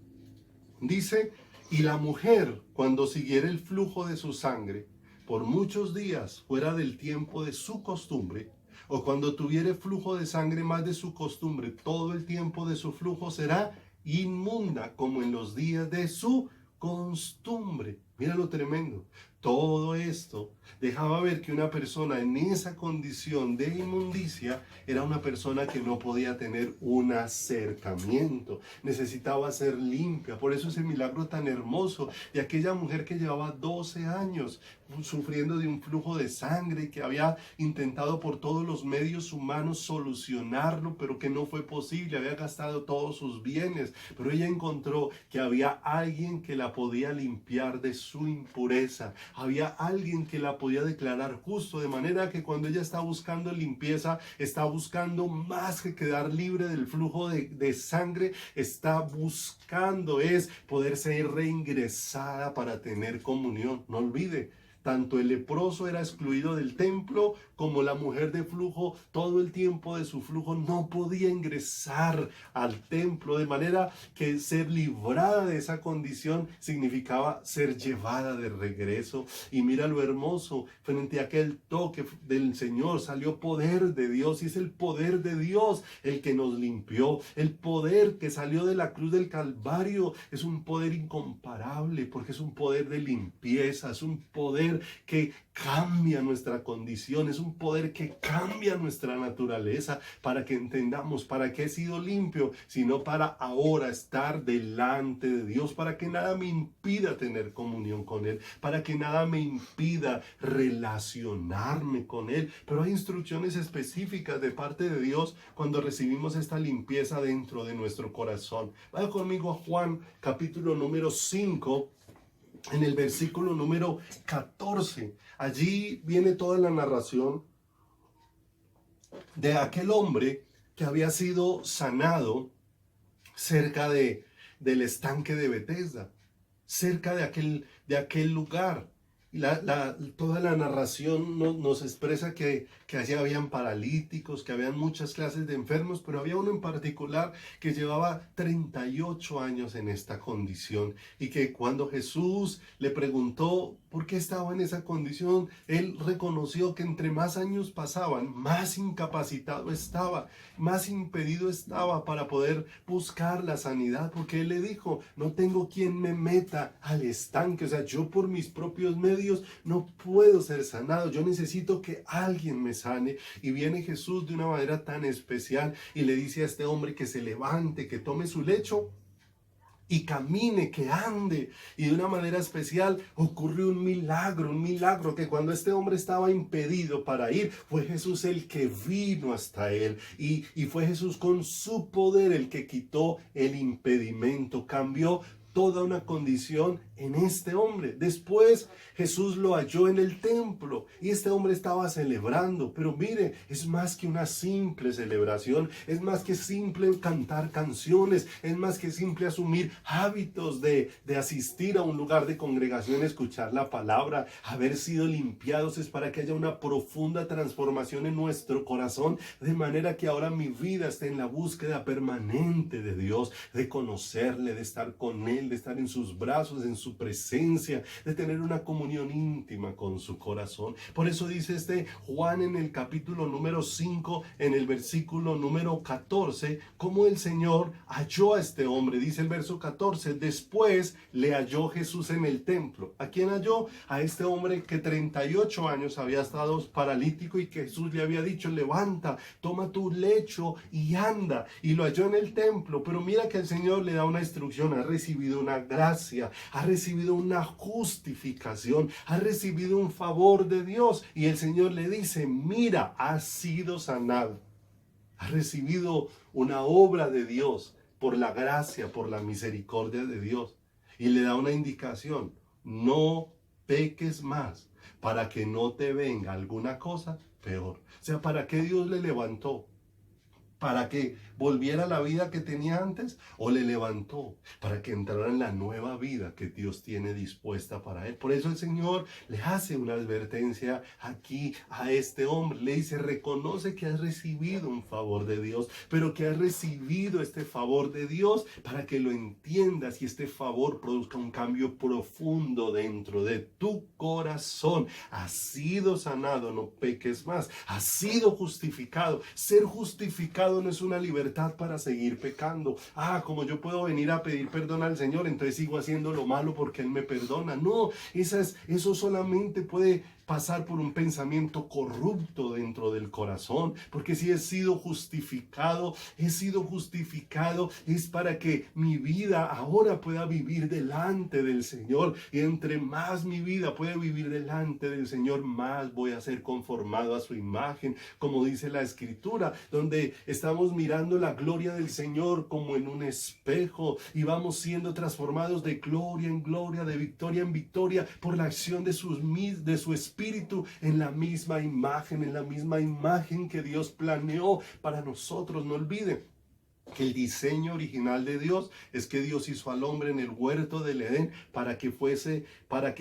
Dice: y la mujer, cuando siguiera el flujo de su sangre por muchos días fuera del tiempo de su costumbre, o cuando tuviere flujo de sangre más de su costumbre, todo el tiempo de su flujo será inmunda como en los días de su costumbre. Mira lo tremendo. Todo esto dejaba ver que una persona en esa condición de inmundicia era una persona que no podía tener un acercamiento, necesitaba ser limpia. Por eso ese milagro tan hermoso de aquella mujer que llevaba 12 años sufriendo de un flujo de sangre y que había intentado por todos los medios humanos solucionarlo, pero que no fue posible, había gastado todos sus bienes, pero ella encontró que había alguien que la podía limpiar de su impureza, había alguien que la podía declarar justo, de manera que cuando ella está buscando limpieza, está buscando más que quedar libre del flujo de sangre, está buscando es poder ser reingresada para tener comunión. No olvide, tanto el leproso era excluido del templo como la mujer de flujo, todo el tiempo de su flujo no podía ingresar al templo, de manera que ser librada de esa condición significaba ser llevada de regreso. Y mira lo hermoso, frente a aquel toque del Señor salió poder de Dios, y es el poder de Dios el que nos limpió. El poder que salió de la cruz del Calvario es un poder incomparable, porque es un poder de limpieza, es un poder que cambia nuestra condición, es un poder que cambia nuestra naturaleza, para que entendamos para qué he sido limpio, sino para ahora estar delante de Dios, para que nada me impida tener comunión con Él, para que nada me impida relacionarme con Él. Pero hay instrucciones específicas de parte de Dios cuando recibimos esta limpieza dentro de nuestro corazón. Vaya conmigo a Juan capítulo número 5, en el versículo número 14. Allí viene toda la narración de aquel hombre que había sido sanado cerca del estanque de Betesda, cerca de aquel lugar. Y toda la narración nos expresa que allí habían paralíticos, que habían muchas clases de enfermos, pero había uno en particular que llevaba 38 años en esta condición, y que cuando Jesús le preguntó por qué estaba en esa condición, él reconoció que entre más años pasaban, más incapacitado estaba, más impedido estaba para poder buscar la sanidad, porque él le dijo: no tengo quien me meta al estanque, o sea, yo por mis propios medios no puedo ser sanado, yo necesito que alguien me sane. Y viene Jesús de una manera tan especial y le dice a este hombre que se levante, que tome su lecho y camine, que ande. Y de una manera especial ocurrió un milagro que cuando este hombre estaba impedido para ir, fue Jesús el que vino hasta él, y fue Jesús con su poder el que quitó el impedimento, cambió toda una condición en este hombre. Después Jesús lo halló en el templo y este hombre estaba celebrando, pero mire, es más que una simple celebración, es más que simple cantar canciones, es más que simple asumir hábitos de asistir a un lugar de congregación, escuchar la palabra, haber sido limpiados. Es para que haya una profunda transformación en nuestro corazón, de manera que ahora mi vida esté en la búsqueda permanente de Dios, de conocerle, de estar con Él, de estar en sus brazos, en su presencia, de tener una comunión íntima con su corazón. Por eso dice Juan en el capítulo número 5, en el versículo número 14, cómo el Señor halló a este hombre. Dice el verso 14: después le halló Jesús en el templo. ¿A quién halló? A este hombre que 38 años había estado paralítico y que Jesús le había dicho: levanta, toma tu lecho y anda. Y lo halló en el templo. Pero mira que el Señor le da una instrucción: ha recibido una gracia, ha recibido una justificación, ha recibido un favor de Dios, y el Señor le dice: mira, has sido sanado, has recibido una obra de Dios por la gracia, por la misericordia de Dios, y le da una indicación: no peques más, para que no te venga alguna cosa peor. O sea, ¿para qué Dios le levantó? ¿Para que volviera a la vida que tenía antes? ¿O le levantó para que entrara en la nueva vida que Dios tiene dispuesta para él? Por eso el Señor le hace una advertencia aquí a este hombre. Le dice: reconoce que has recibido un favor de Dios, pero que has recibido este favor de Dios para que lo entiendas y este favor produzca un cambio profundo dentro de tu corazón. Has sido sanado, no peques más. Has sido justificado. Ser justificado pecado no es una libertad para seguir pecando. Como yo puedo venir a pedir perdón al Señor, entonces sigo haciendo lo malo porque Él me perdona. No, eso solamente puede pasar por un pensamiento corrupto dentro del corazón, porque si he sido justificado es para que mi vida ahora pueda vivir delante del Señor, y entre más mi vida puede vivir delante del Señor, más voy a ser conformado a su imagen, como dice la Escritura, donde estamos mirando la gloria del Señor como en un espejo y vamos siendo transformados de gloria en gloria, de victoria en victoria, por la acción de su Espíritu en la misma imagen que Dios planeó para nosotros. No olviden que el diseño original de Dios es que Dios hizo al hombre en el huerto del Edén para que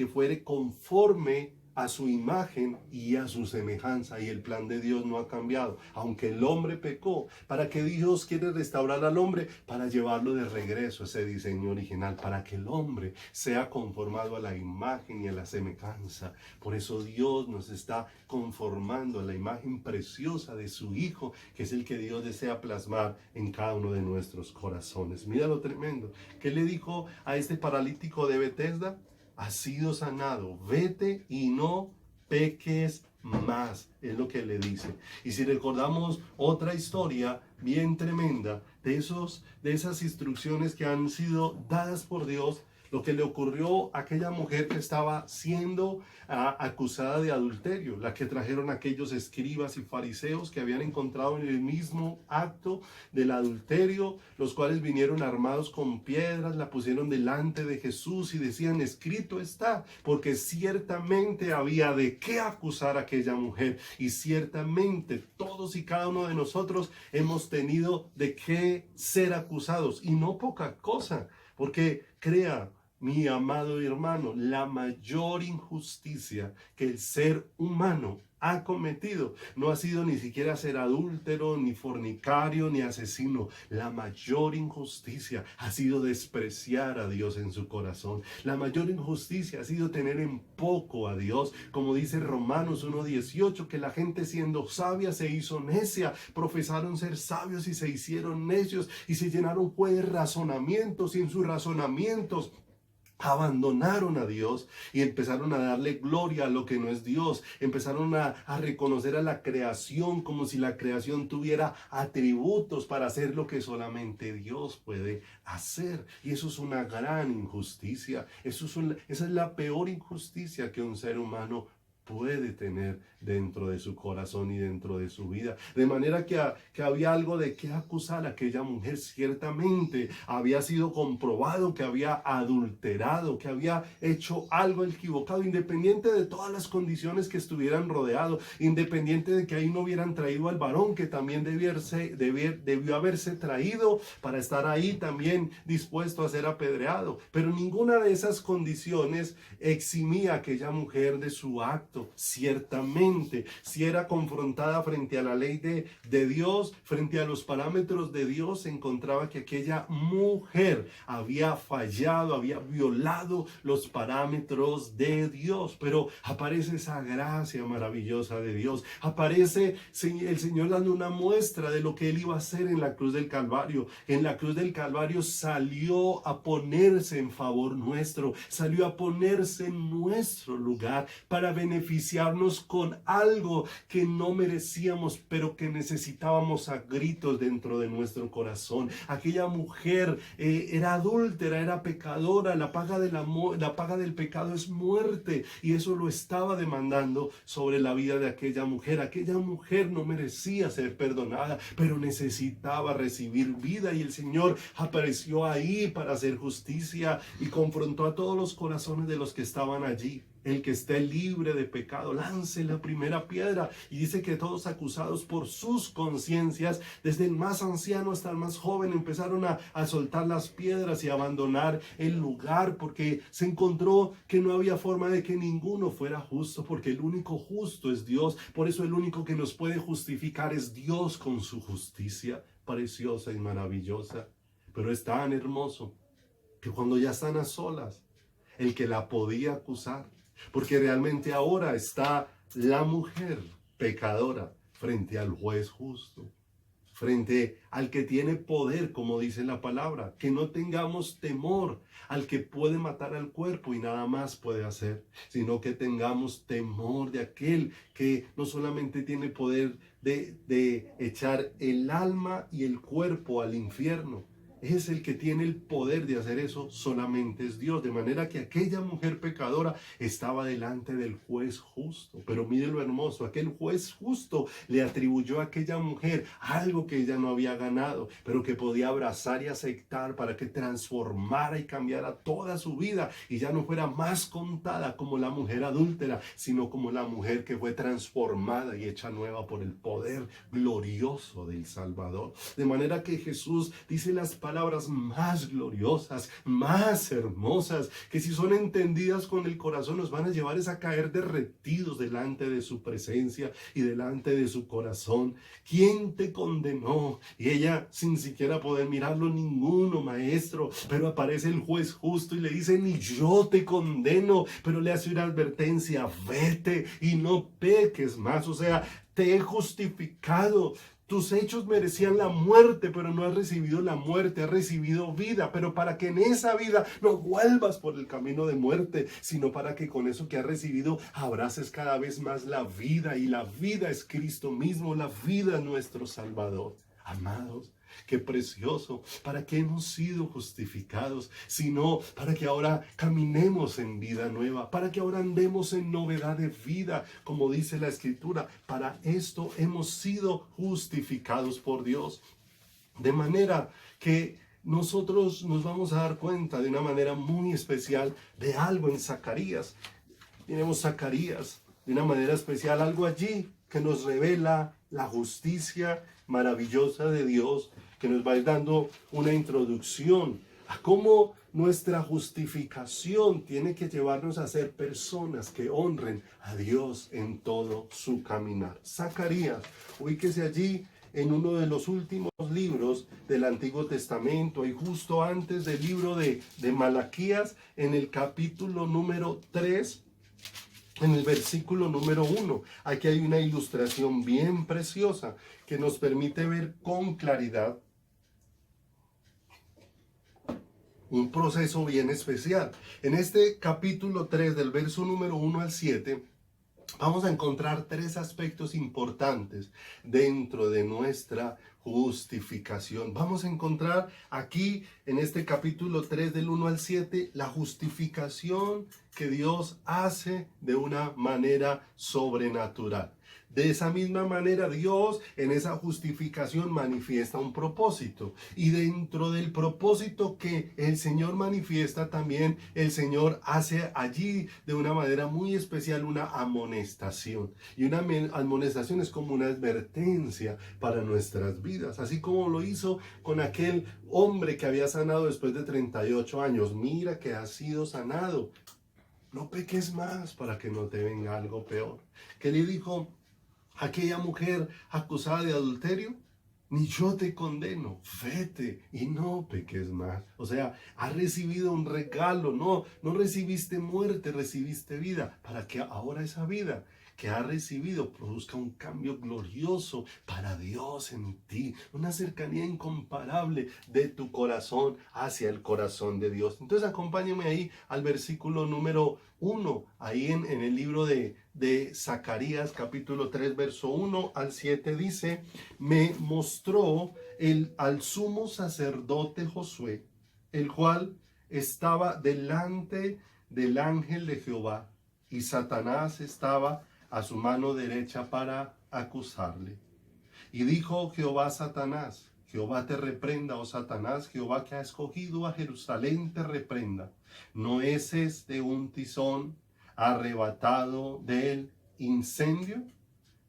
fuere conforme a su imagen y a su semejanza, y el plan de Dios no ha cambiado, aunque el hombre pecó. ¿Para qué Dios quiere restaurar al hombre? Para llevarlo de regreso a ese diseño original, para que el hombre sea conformado a la imagen y a la semejanza. Por eso Dios nos está conformando a la imagen preciosa de su Hijo, que es el que Dios desea plasmar en cada uno de nuestros corazones. Mira lo tremendo. ¿Qué le dijo a este paralítico de Betesda? Has sido sanado, vete y no peques más, es lo que le dice. Y si recordamos otra historia bien tremenda de esas instrucciones que han sido dadas por Dios, lo que le ocurrió a aquella mujer que estaba siendo acusada de adulterio, la que trajeron aquellos escribas y fariseos que habían encontrado en el mismo acto del adulterio, los cuales vinieron armados con piedras, la pusieron delante de Jesús y decían: escrito está, porque ciertamente había de qué acusar a aquella mujer, y ciertamente todos y cada uno de nosotros hemos tenido de qué ser acusados, y no poca cosa, porque crea, mi amado hermano, la mayor injusticia que el ser humano ha cometido no ha sido ni siquiera ser adúltero, ni fornicario, ni asesino. La mayor injusticia ha sido despreciar a Dios en su corazón. La mayor injusticia ha sido tener en poco a Dios, como dice Romanos 1:18, que la gente, siendo sabia, se hizo necia, profesaron ser sabios y se hicieron necios, y se llenaron de razonamientos, y en sus razonamientos abandonaron a Dios y empezaron a darle gloria a lo que no es Dios. Empezaron a reconocer a la creación como si la creación tuviera atributos para hacer lo que solamente Dios puede hacer. Y eso es una gran injusticia. Esa es la peor injusticia que un ser humano puede tener dentro de su corazón y dentro de su vida. De manera que había algo de qué acusar a aquella mujer. Ciertamente había sido comprobado que había adulterado, que había hecho algo equivocado, independiente de todas las condiciones que estuvieran rodeado, independiente de que ahí no hubieran traído al varón, que también debió haberse traído para estar ahí también dispuesto a ser apedreado. Pero ninguna de esas condiciones eximía a aquella mujer de su acto. Ciertamente, si era confrontada frente a la ley de Dios, frente a los parámetros de Dios, se encontraba que aquella mujer había fallado, había violado los parámetros de Dios. Pero aparece esa gracia maravillosa de Dios. Aparece el Señor dando una muestra de lo que Él iba a hacer en la cruz del Calvario. En la cruz del Calvario salió a ponerse en favor nuestro, salió a ponerse en nuestro lugar para beneficiarnos con algo que no merecíamos, pero que necesitábamos a gritos dentro de nuestro corazón. Aquella mujer era adúltera, era pecadora. La paga del pecado es muerte, y eso lo estaba demandando sobre la vida de aquella mujer. Aquella mujer no merecía ser perdonada, pero necesitaba recibir vida, y el Señor apareció ahí para hacer justicia y confrontó a todos los corazones de los que estaban allí. El que esté libre de pecado, lance la primera piedra. Y dice que todos, acusados por sus conciencias, desde el más anciano hasta el más joven, empezaron a soltar las piedras y a abandonar el lugar, porque se encontró que no había forma de que ninguno fuera justo, porque el único justo es Dios. Por eso el único que nos puede justificar es Dios, con su justicia preciosa y maravillosa. Pero es tan hermoso que cuando ya están a solas, el que la podía acusar, porque realmente ahora está la mujer pecadora frente al juez justo, frente al que tiene poder, como dice la palabra, que no tengamos temor al que puede matar al cuerpo y nada más puede hacer, sino que tengamos temor de aquel que no solamente tiene poder de echar el alma y el cuerpo al infierno, es el que tiene el poder de hacer eso, solamente es Dios. De manera que aquella mujer pecadora estaba delante del juez justo. Pero mire lo hermoso, aquel juez justo le atribuyó a aquella mujer algo que ella no había ganado, pero que podía abrazar y aceptar para que transformara y cambiara toda su vida y ya no fuera más contada como la mujer adúltera, sino como la mujer que fue transformada y hecha nueva por el poder glorioso del Salvador. De manera que Jesús dice las palabras más gloriosas, más hermosas, que si son entendidas con el corazón nos van a llevar a caer derretidos delante de su presencia y delante de su corazón. ¿Quién te condenó? Y ella, sin siquiera poder mirarlo, ninguno, maestro. Pero aparece el juez justo y le dice, ni yo te condeno, pero le hace una advertencia, vete y no peques más. O sea, te he justificado. Tus hechos merecían la muerte, pero no has recibido la muerte, has recibido vida. Pero para que en esa vida no vuelvas por el camino de muerte, sino para que con eso que has recibido abraces cada vez más la vida. Y la vida es Cristo mismo, la vida es nuestro Salvador. Amados, qué precioso. ¿Para qué hemos sido justificados? Sino para que ahora caminemos en vida nueva, para que ahora andemos en novedad de vida, como dice la Escritura. Para esto hemos sido justificados por Dios. De manera que nosotros nos vamos a dar cuenta de una manera muy especial de algo en Zacarías. Tenemos Zacarías de una manera especial, algo allí que nos revela la justicia maravillosa de Dios, que nos va a ir dando una introducción a cómo nuestra justificación tiene que llevarnos a ser personas que honren a Dios en todo su caminar. Zacarías, ubíquese allí en uno de los últimos libros del Antiguo Testamento y justo antes del libro de Malaquías, en el capítulo número 3, en el versículo número 1, aquí hay una ilustración bien preciosa que nos permite ver con claridad un proceso bien especial. En este capítulo 3, del verso número 1 al 7, vamos a encontrar tres aspectos importantes dentro de nuestra justificación. Vamos a encontrar aquí en este capítulo 3 del 1 al 7 la justificación que Dios hace de una manera sobrenatural. De esa misma manera, Dios en esa justificación manifiesta un propósito. Y dentro del propósito que el Señor manifiesta, también el Señor hace allí de una manera muy especial una amonestación. Y una amonestación es como una advertencia para nuestras vidas. Así como lo hizo con aquel hombre que había sanado después de 38 años. Mira que has sido sanado. No peques más para que no te venga algo peor. ¿Qué le dijo aquella mujer acusada de adulterio? Ni yo te condeno, vete y no peques más. O sea, has recibido un regalo, no recibiste muerte, recibiste vida, para que ahora esa vida que has recibido produzca un cambio glorioso para Dios en ti, una cercanía incomparable de tu corazón hacia el corazón de Dios. Entonces acompáñame ahí al versículo número 1, ahí en el libro de Zacarías, capítulo 3, verso 1 al 7, dice: me mostró al sumo sacerdote Josué, el cual estaba delante del ángel de Jehová, y Satanás estaba a su mano derecha para acusarle. Y dijo Jehová a Satanás: Jehová te reprenda, oh Satanás, Jehová que ha escogido a Jerusalén te reprenda. ¿No es este un tizón arrebatado del incendio?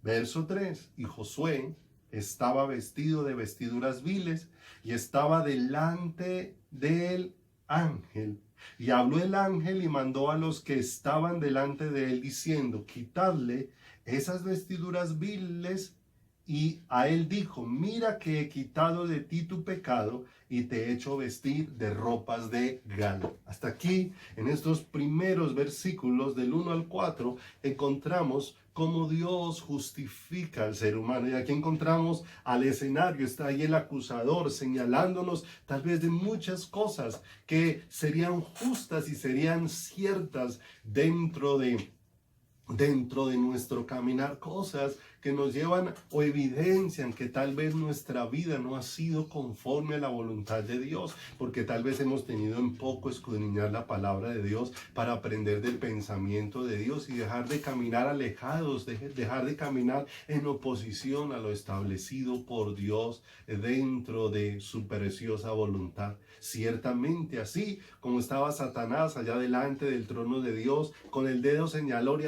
Verso 3. Y Josué estaba vestido de vestiduras viles y estaba delante del ángel. Y habló el ángel y mandó a los que estaban delante de él diciendo: quitadle esas vestiduras viles y a él dijo, mira que he quitado de ti tu pecado y te he hecho vestir de ropas de gala. Hasta aquí, en estos primeros versículos del 1 al 4, encontramos cómo Dios justifica al ser humano. Y aquí encontramos al escenario, está ahí el acusador señalándonos tal vez de muchas cosas que serían justas y serían ciertas dentro de nuestro caminar, cosas que nos llevan o evidencian que tal vez nuestra vida no ha sido conforme a la voluntad de Dios, porque tal vez hemos tenido en poco escudriñar la palabra de Dios para aprender del pensamiento de Dios y dejar de caminar alejados, dejar de caminar en oposición a lo establecido por Dios dentro de su preciosa voluntad. Ciertamente así como estaba Satanás allá delante del trono de Dios con el dedo señalador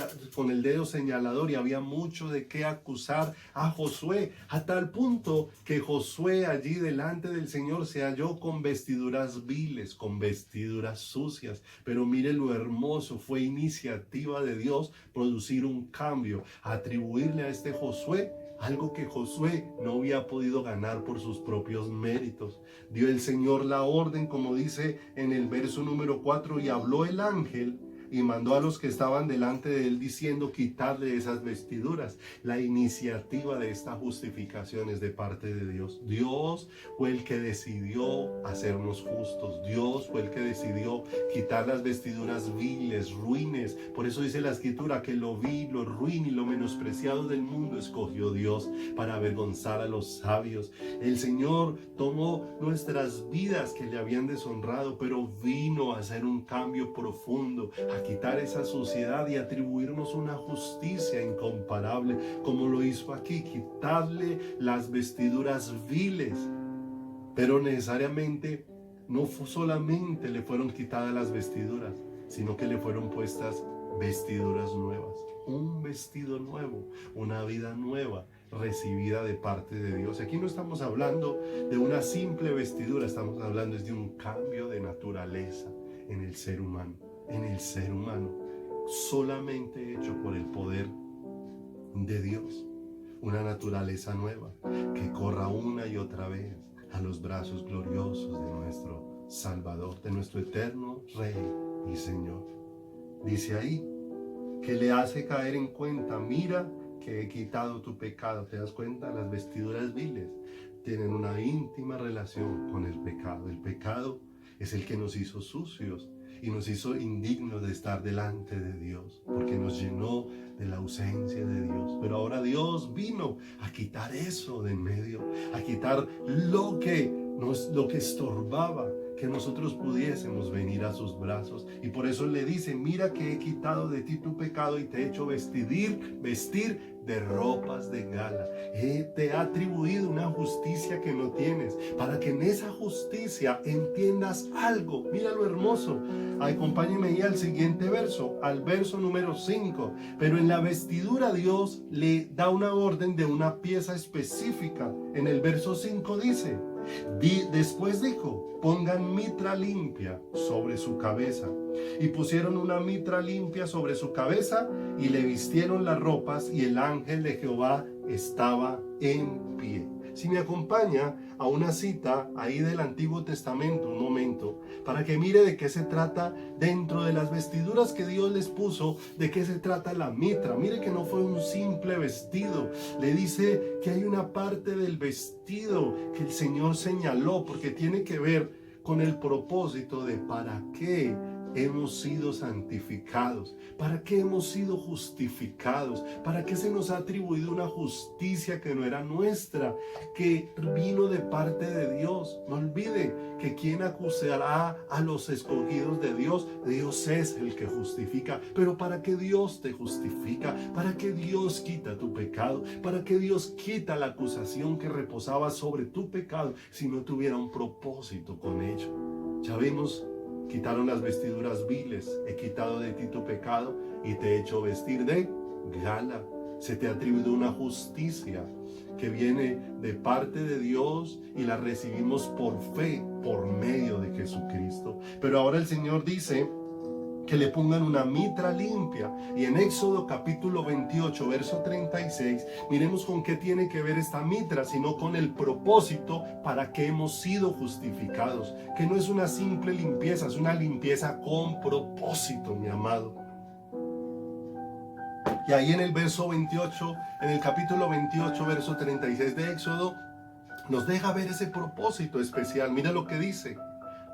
y había mucho de qué acusar a Josué, a tal punto que Josué allí delante del Señor se halló con vestiduras viles, con vestiduras sucias. Pero mire lo hermoso, fue iniciativa de Dios producir un cambio, atribuirle a este Josué algo que Josué no había podido ganar por sus propios méritos. Dio el Señor la orden, como dice en el verso número 4, y habló el ángel y mandó a los que estaban delante de él diciendo, quitadle esas vestiduras. La iniciativa de esta justificación es de parte de Dios. Dios fue el que decidió hacernos justos. Dios fue el que decidió quitar las vestiduras viles, ruines. Por eso dice la escritura que lo vil, lo ruin y lo menospreciado del mundo escogió Dios para avergonzar a los sabios. El Señor tomó nuestras vidas que le habían deshonrado, pero vino a hacer un cambio profundo, a quitar esa suciedad y atribuirnos una justicia incomparable, como lo hizo aquí, quitarle las vestiduras viles. Pero necesariamente no solamente le fueron quitadas las vestiduras, sino que le fueron puestas vestiduras nuevas, un vestido nuevo, una vida nueva recibida de parte de Dios. Aquí no estamos hablando de una simple vestidura, estamos hablando de un cambio de naturaleza en el ser humano. Solamente hecho por el poder de Dios, una naturaleza nueva que corra una y otra vez a los brazos gloriosos de nuestro Salvador, de nuestro eterno Rey y Señor. Dice ahí que le hace caer en cuenta, mira que he quitado tu pecado. ¿Te das cuenta? Las vestiduras viles tienen una íntima relación con el pecado. El pecado es el que nos hizo sucios y nos hizo indignos de estar delante de Dios, porque nos llenó de la ausencia de Dios. Pero ahora Dios vino a quitar eso de en medio, a quitar lo que estorbaba que nosotros pudiésemos venir a sus brazos. Y por eso le dice, mira que he quitado de ti tu pecado y te he hecho vestir de ropas de gala. Te he atribuido una justicia que no tienes, para que en esa justicia entiendas algo. Mira lo hermoso. Acompáñenme ahí al siguiente verso, al verso número 5. Pero en la vestidura Dios le da una orden de una pieza específica. En el verso 5 dice, después dijo, pongan mitra limpia sobre su cabeza. Y pusieron una mitra limpia sobre su cabeza y le vistieron las ropas, y el ángel de Jehová estaba en pie. Si me acompaña a una cita ahí del Antiguo Testamento, un momento, para que mire de qué se trata dentro de las vestiduras que Dios les puso, de qué se trata la mitra. Mire que no fue un simple vestido. Le dice que hay una parte del vestido que el Señor señaló, porque tiene que ver con el propósito de para qué hemos sido santificados, para qué hemos sido justificados, para qué se nos ha atribuido una justicia que no era nuestra, que vino de parte de Dios. No olvide que quien acusará a los escogidos de Dios, Dios es el que justifica. Pero para qué Dios te justifica, para qué Dios quita tu pecado, para qué Dios quita la acusación que reposaba sobre tu pecado si no tuviera un propósito con ello. Ya vimos, quitaron las vestiduras viles, he quitado de ti tu pecado y te he hecho vestir de gala. Se te ha atribuido una justicia que viene de parte de Dios y la recibimos por fe, por medio de Jesucristo. Pero ahora el Señor dice que le pongan una mitra limpia. Y en Éxodo capítulo 28, verso 36, miremos con qué tiene que ver esta mitra, sino con el propósito para que hemos sido justificados, que no es una simple limpieza, es una limpieza con propósito, mi amado. Y ahí en el verso 28, en el capítulo 28, verso 36 de Éxodo, nos deja ver ese propósito especial. Mira lo que dice: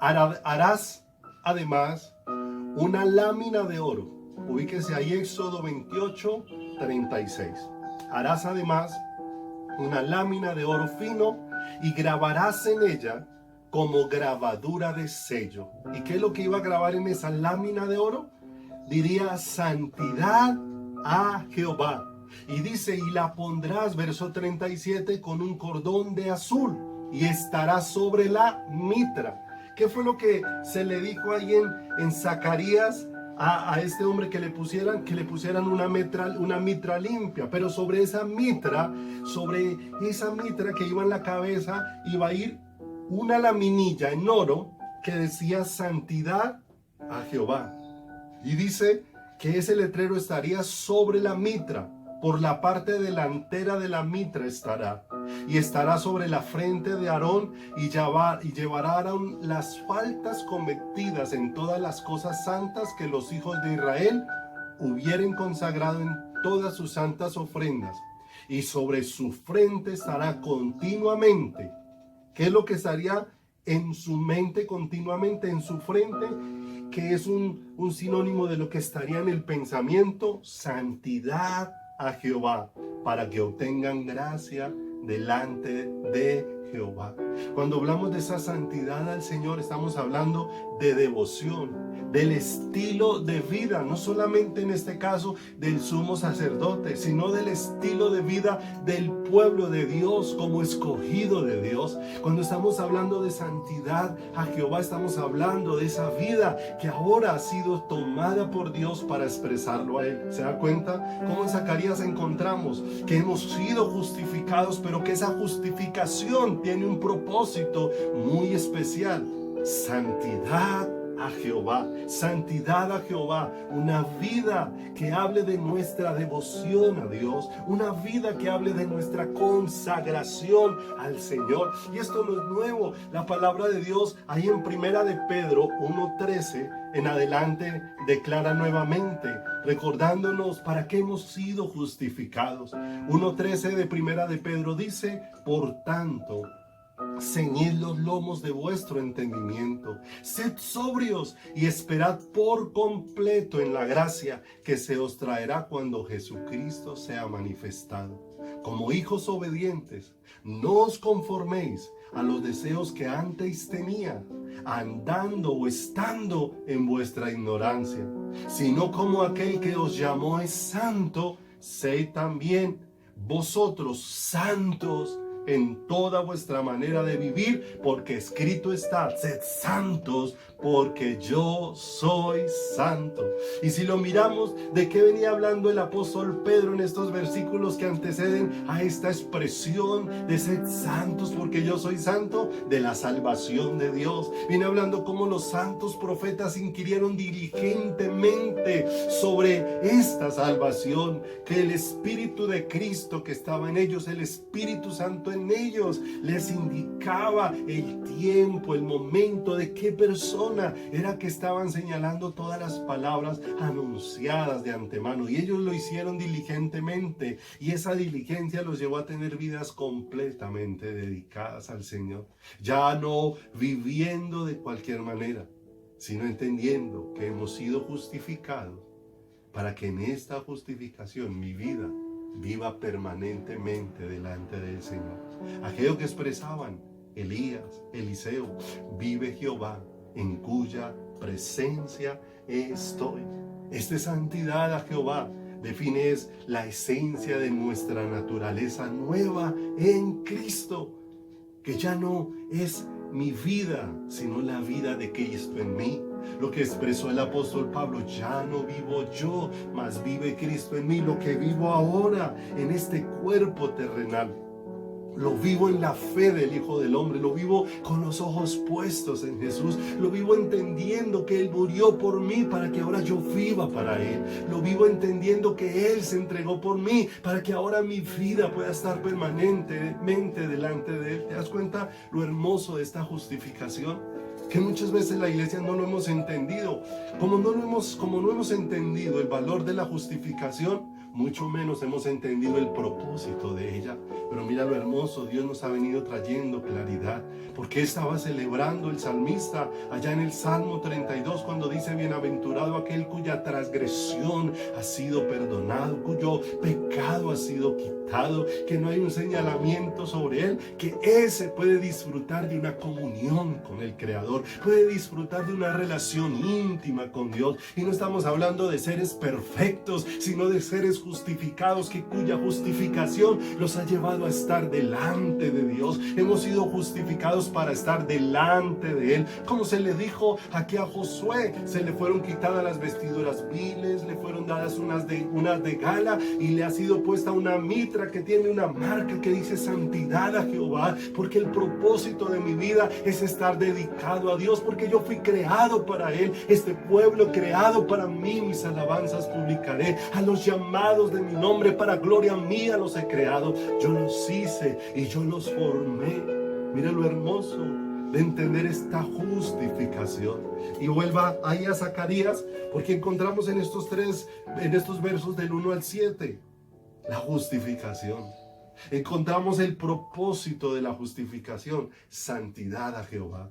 harás además una lámina de oro. Ubíquense ahí, Éxodo 28, 36. Harás además una lámina de oro fino y grabarás en ella como grabadura de sello. ¿Y qué es lo que iba a grabar en esa lámina de oro? Diría: santidad a Jehová. Y dice: y la pondrás, verso 37, con un cordón de azul y estará sobre la mitra. ¿Qué fue lo que se le dijo ahí en Zacarías a este hombre? Que le pusieran una mitra limpia. Pero sobre esa mitra que iba en la cabeza, iba a ir una laminilla en oro que decía: santidad a Jehová. Y dice que ese letrero estaría sobre la mitra. Por la parte delantera de la mitra estará, y estará sobre la frente de Aarón, y llevará a Aarón las faltas cometidas en todas las cosas santas que los hijos de Israel hubieren consagrado en todas sus santas ofrendas, y sobre su frente estará continuamente. ¿Qué es lo que estaría en su mente continuamente? En su frente, que es un sinónimo de lo que estaría en el pensamiento: santidad a Jehová, para que obtengan gracia delante de Jehová. Cuando hablamos de esa santidad al Señor, estamos hablando de devoción, del estilo de vida, no solamente en este caso del sumo sacerdote, sino del estilo de vida del pueblo de Dios como escogido de Dios. Cuando estamos hablando de santidad a Jehová, estamos hablando de esa vida que ahora ha sido tomada por Dios para expresarlo a Él. ¿Se da cuenta? Como en Zacarías encontramos que hemos sido justificados, pero que esa justificación tiene un propósito muy especial: santidad a Jehová, santidad a Jehová, una vida que hable de nuestra devoción a Dios, una vida que hable de nuestra consagración al Señor. Y esto no es nuevo, la palabra de Dios ahí en Primera de Pedro 1:13 en adelante declara nuevamente, recordándonos para qué hemos sido justificados. 1:13 de Primera de Pedro dice: por tanto, ceñid los lomos de vuestro entendimiento, sed sobrios y esperad por completo en la gracia que se os traerá cuando Jesucristo sea manifestado. Como hijos obedientes, no os conforméis a los deseos que antes tenía, andando o estando en vuestra ignorancia, sino como aquel que os llamó es santo, sed también vosotros santos en toda vuestra manera de vivir, porque escrito está: sed santos, porque yo soy santo. Y si lo miramos, ¿de qué venía hablando el apóstol Pedro en estos versículos que anteceden a esta expresión de sed santos, porque yo soy santo? De la salvación de Dios. Viene hablando cómo los santos profetas inquirieron diligentemente sobre esta salvación, que el Espíritu de Cristo que estaba en ellos, el Espíritu Santo en ellos, les indicaba el tiempo, el momento, de qué persona era que estaban señalando todas las palabras anunciadas de antemano. Y ellos lo hicieron diligentemente, y esa diligencia los llevó a tener vidas completamente dedicadas al Señor, ya no viviendo de cualquier manera, sino entendiendo que hemos sido justificados para que en esta justificación mi vida viva permanentemente delante del Señor. Aquello que expresaban Elías, Eliseo: vive Jehová, en cuya presencia estoy. Esta santidad a Jehová define la esencia de nuestra naturaleza nueva en Cristo, que ya no es mi vida, sino la vida de Cristo en mí. Lo que expresó el apóstol Pablo: ya no vivo yo, mas vive Cristo en mí. Lo que vivo ahora en este cuerpo terrenal, Lo vivo en la fe del Hijo del Hombre, lo vivo con los ojos puestos en Jesús, lo vivo entendiendo que Él murió por mí para que ahora yo viva para Él, lo vivo entendiendo que Él se entregó por mí para que ahora mi vida pueda estar permanentemente delante de Él. ¿Te das cuenta lo hermoso de esta justificación? Que muchas veces la iglesia no lo hemos entendido. Como no hemos entendido el valor de la justificación, mucho menos hemos entendido el propósito de ella. Pero mira lo hermoso, Dios nos ha venido trayendo claridad. Porque estaba celebrando el salmista allá en el Salmo 32 cuando dice: bienaventurado aquel cuya transgresión ha sido perdonado, cuyo pecado ha sido quitado, que no hay un señalamiento sobre él, que ese puede disfrutar de una comunión con el Creador, puede disfrutar de una relación íntima con Dios. Y no estamos hablando de seres perfectos, sino de seres justificados, cuya justificación los ha llevado a estar delante de Dios. Hemos sido justificados para estar delante de Él. Como se le dijo aquí a Josué, se le fueron quitadas las vestiduras viles, le fueron dadas unas de gala, y le ha sido puesta una mitra que tiene una marca que dice santidad a Jehová, porque el propósito de mi vida es estar dedicado a Dios, porque yo fui creado para Él, este pueblo creado para mí. Mis alabanzas publicaré, a los llamados de mi nombre, para gloria mía los he creado. Yo los hice y yo los formé. Mira lo hermoso de entender esta justificación. Y vuelva ahí a Zacarías, porque encontramos en estos versos del 1 al 7 la justificación. Encontramos el propósito de la justificación: santidad a Jehová.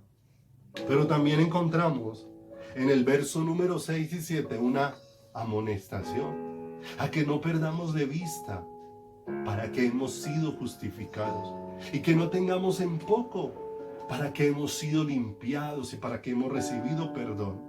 Pero también encontramos en el verso número 6 y 7 una amonestación a que no perdamos de vista para que hemos sido justificados, y que no tengamos en poco para que hemos sido limpiados y para que hemos recibido perdón.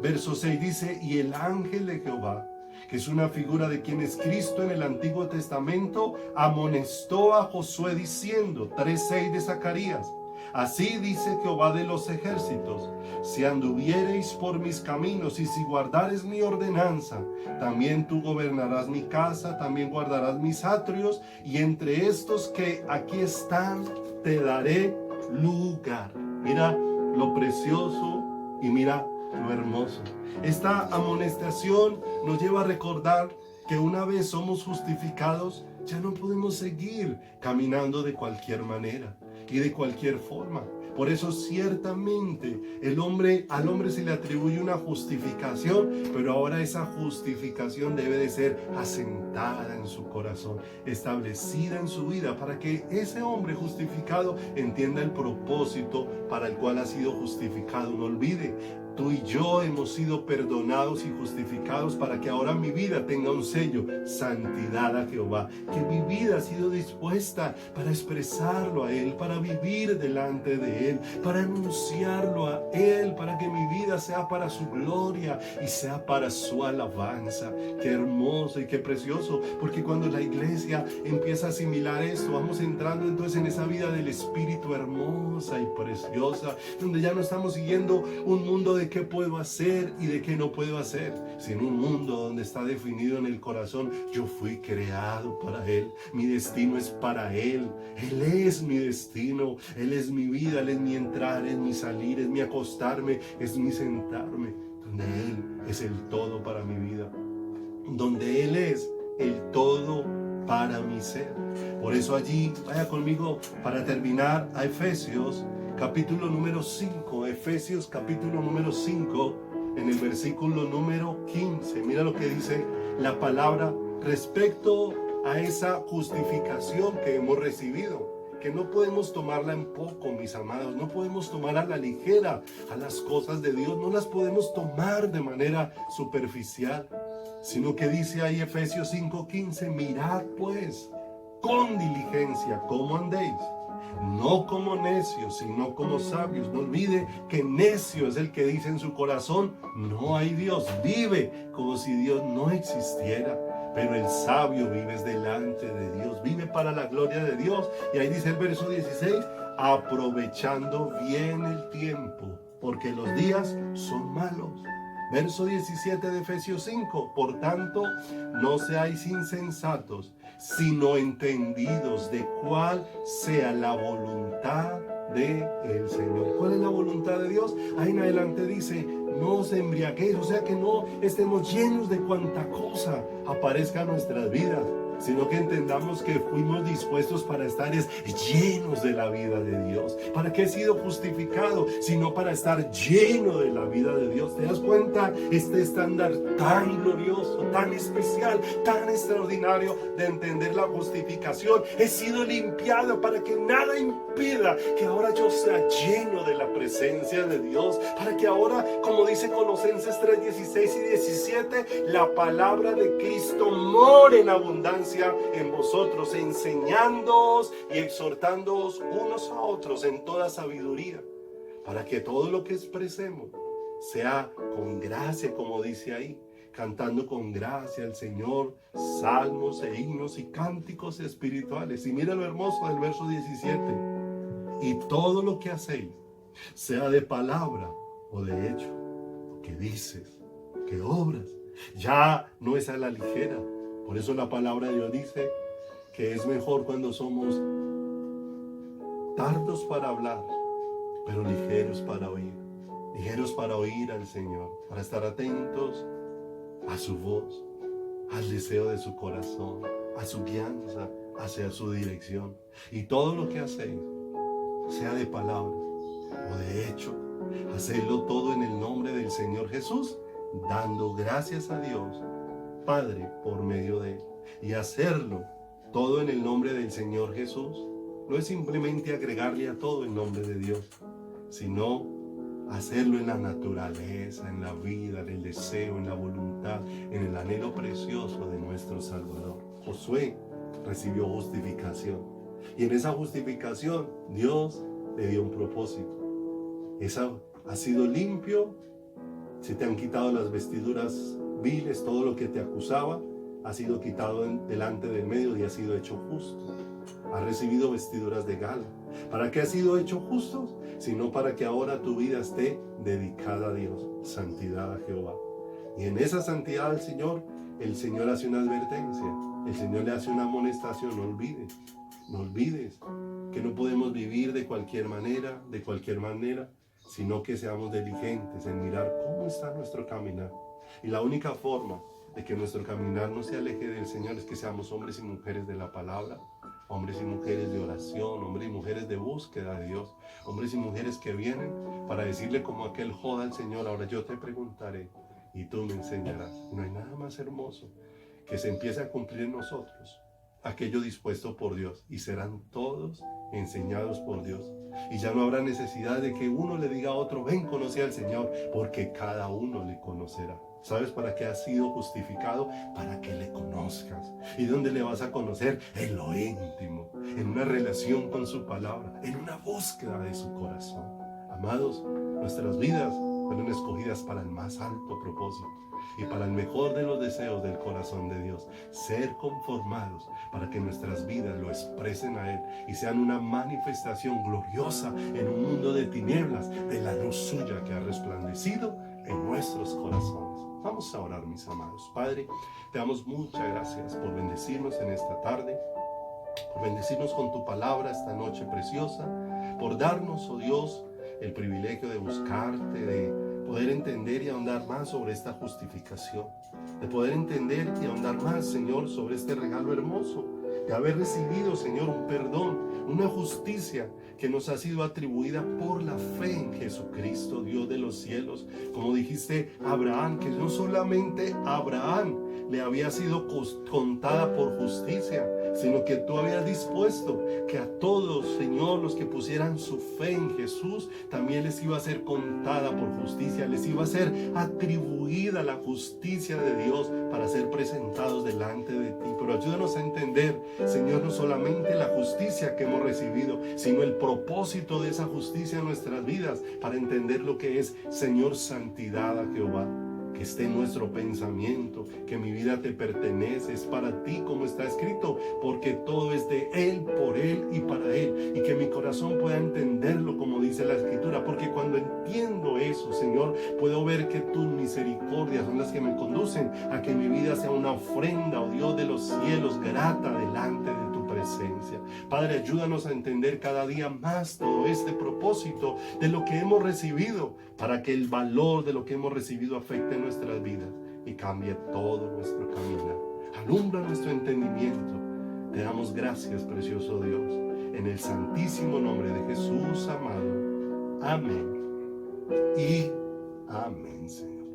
Verso 6 dice: y el ángel de Jehová, que es una figura de quien es Cristo en el Antiguo Testamento, amonestó a Josué diciendo, 3:6 de Zacarías: así dice Jehová de los ejércitos, si anduviereis por mis caminos y si guardares mi ordenanza, también tú gobernarás mi casa, también guardarás mis atrios, y entre estos que aquí están te daré lugar. Mira lo precioso y mira lo hermoso. Esta amonestación nos lleva a recordar que una vez somos justificados, ya no podemos seguir caminando de cualquier manera y de cualquier forma. Por eso ciertamente al hombre se le atribuye una justificación, pero ahora esa justificación debe de ser asentada en su corazón, establecida en su vida, para que ese hombre justificado entienda el propósito para el cual ha sido justificado. No olvide, tú y yo hemos sido perdonados y justificados para que ahora mi vida tenga un sello: santidad a Jehová. Que mi vida ha sido dispuesta para expresarlo a Él, para vivir delante de Él, para anunciarlo a Él, para que mi vida sea para su gloria y sea para su alabanza. Qué hermoso y qué precioso, porque cuando la iglesia empieza a asimilar esto, vamos entrando entonces en esa vida del Espíritu hermosa y preciosa, donde ya no estamos siguiendo un mundo de qué puedo hacer y de qué no puedo hacer, sino un mundo donde está definido en el corazón: yo fui creado para Él, mi destino es para Él, Él es mi destino, Él es mi vida, Él es mi entrar, es mi salir, es mi acostarme, es mi sentarme, donde Él es el todo para mi vida, donde Él es el todo para mi ser. Por eso allí, vaya conmigo para terminar, a Efesios capítulo número 5, Efesios capítulo número 5, en el versículo número 15. Mira lo que dice la palabra respecto a esa justificación que hemos recibido, que no podemos tomarla en poco, mis amados. No podemos tomar a la ligera a las cosas de Dios, no las podemos tomar de manera superficial, sino que dice ahí Efesios 5:15: mirad pues con diligencia cómo andéis, no como necios, sino como sabios. No olvide que necio es el que dice en su corazón: no hay Dios. Vive como si Dios no existiera. Pero el sabio vive delante de Dios, vive para la gloria de Dios. Y ahí dice el verso 16: aprovechando bien el tiempo, porque los días son malos. Verso 17 de Efesios 5. Por tanto, no seáis insensatos, sino entendidos de cuál sea la voluntad del Señor. ¿Cuál es la voluntad de Dios? Ahí en adelante dice, no os embriaguéis, o sea que no estemos llenos de cuanta cosa aparezca en nuestras vidas, sino que entendamos que fuimos dispuestos para estar llenos de la vida de Dios. ¿Para qué he sido justificado? Sino para estar lleno de la vida de Dios. ¿Te das cuenta? Este estándar tan glorioso, tan especial, tan extraordinario de entender la justificación. He sido limpiado para que nada impida que ahora yo sea lleno de la presencia de Dios. Para que ahora, como dice Colosenses 3, 16 y 17, la palabra de Cristo more en abundancia en vosotros, enseñándoos y exhortándoos unos a otros en toda sabiduría, para que todo lo que expresemos sea con gracia, como dice ahí, cantando con gracia al Señor salmos e himnos y cánticos espirituales. Y mira lo hermoso del verso 17: y todo lo que hacéis, sea de palabra o de hecho, que dices, que obras, ya no es a la ligera. Por eso la palabra de Dios dice que es mejor cuando somos tardos para hablar, pero ligeros para oír. Ligeros para oír al Señor, para estar atentos a su voz, al deseo de su corazón, a su guianza, hacia su dirección. Y todo lo que hacéis, sea de palabra o de hecho, hacedlo todo en el nombre del Señor Jesús, dando gracias a Dios Padre por medio de él. Y hacerlo todo en el nombre del Señor Jesús no es simplemente agregarle a todo el nombre de Dios, sino hacerlo en la naturaleza, en la vida, en el deseo, en la voluntad, en el anhelo precioso de nuestro Salvador. Josué recibió justificación, y en esa justificación Dios le dio un propósito. Ha sido limpio, se te han quitado las vestiduras viles, todo lo que te acusaba ha sido quitado delante del medio y ha sido hecho justo. Ha recibido vestiduras de gala. ¿Para qué ha sido hecho justo? Sino para que ahora tu vida esté dedicada a Dios, santidad a Jehová. Y en esa santidad al Señor, el Señor hace una advertencia, el Señor le hace una amonestación: no olvides que no podemos vivir de cualquier manera, sino que seamos diligentes en mirar cómo está nuestro caminar. Y la única forma de que nuestro caminar no se aleje del Señor es que seamos hombres y mujeres de la palabra, hombres y mujeres de oración, hombres y mujeres de búsqueda de Dios, hombres y mujeres que vienen para decirle como aquel Joda al Señor: ahora yo te preguntaré y tú me enseñarás. No hay nada más hermoso que se empiece a cumplir en nosotros aquello dispuesto por Dios, y serán todos enseñados por Dios. Y ya no habrá necesidad de que uno le diga a otro: ven, conoce al Señor, porque cada uno le conocerá. ¿Sabes para qué has sido justificado? Para que le conozcas. ¿Y dónde le vas a conocer? En lo íntimo, en una relación con su palabra, en una búsqueda de su corazón. Amados, nuestras vidas fueron escogidas para el más alto propósito y para el mejor de los deseos del corazón de Dios: ser conformados para que nuestras vidas lo expresen a Él y sean una manifestación gloriosa en un mundo de tinieblas de la luz suya que ha resplandecido en nuestros corazones. Vamos a orar, mis amados. Padre, te damos muchas gracias por bendecirnos en esta tarde, por bendecirnos con tu palabra esta noche preciosa, por darnos, oh Dios, el privilegio de buscarte, de poder entender y ahondar más sobre esta justificación, de poder entender y ahondar más, Señor, sobre este regalo hermoso, de haber recibido, Señor, un perdón, una justicia que nos ha sido atribuida por la fe en Jesucristo, Dios de los cielos. Como dijiste a Abraham, que no solamente a Abraham le había sido contada por justicia, sino que tú habías dispuesto que a todos, Señor, los que pusieran su fe en Jesús, también les iba a ser contada por justicia, les iba a ser atribuida la justicia de Dios para ser presentados delante de ti. Pero ayúdanos a entender, Señor, no solamente la justicia que hemos recibido, sino el propósito de esa justicia en nuestras vidas, para entender lo que es, Señor, santidad a Jehová. Que esté en nuestro pensamiento, que mi vida te pertenece, es para ti, como está escrito, porque todo es de Él, por Él y para Él, y que mi corazón pueda entenderlo, como dice dice la Escritura, porque cuando entiendo eso, Señor, puedo ver que tus misericordias son las que me conducen a que mi vida sea una ofrenda, oh Dios de los cielos, grata delante de tu presencia. Padre, ayúdanos a entender cada día más todo este propósito de lo que hemos recibido, para que el valor de lo que hemos recibido afecte nuestras vidas y cambie todo nuestro camino. Alumbra nuestro entendimiento. Te damos gracias, precioso Dios, en el santísimo nombre de Jesús amado. Amén y amén, Señor.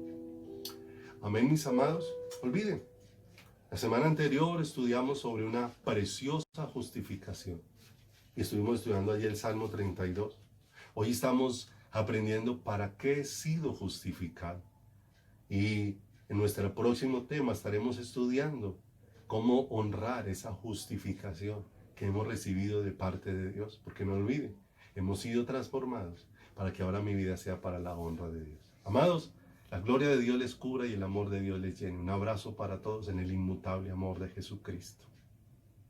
Amén, mis amados. Olviden, la semana anterior estudiamos sobre una preciosa justificación y estuvimos estudiando allí el Salmo 32. Hoy estamos aprendiendo para qué he sido justificado. Y en nuestro próximo tema estaremos estudiando cómo honrar esa justificación que hemos recibido de parte de Dios. Porque no olviden, hemos sido transformados para que ahora mi vida sea para la honra de Dios. Amados, la gloria de Dios les cubra y el amor de Dios les llene. Un abrazo para todos en el inmutable amor de Jesucristo.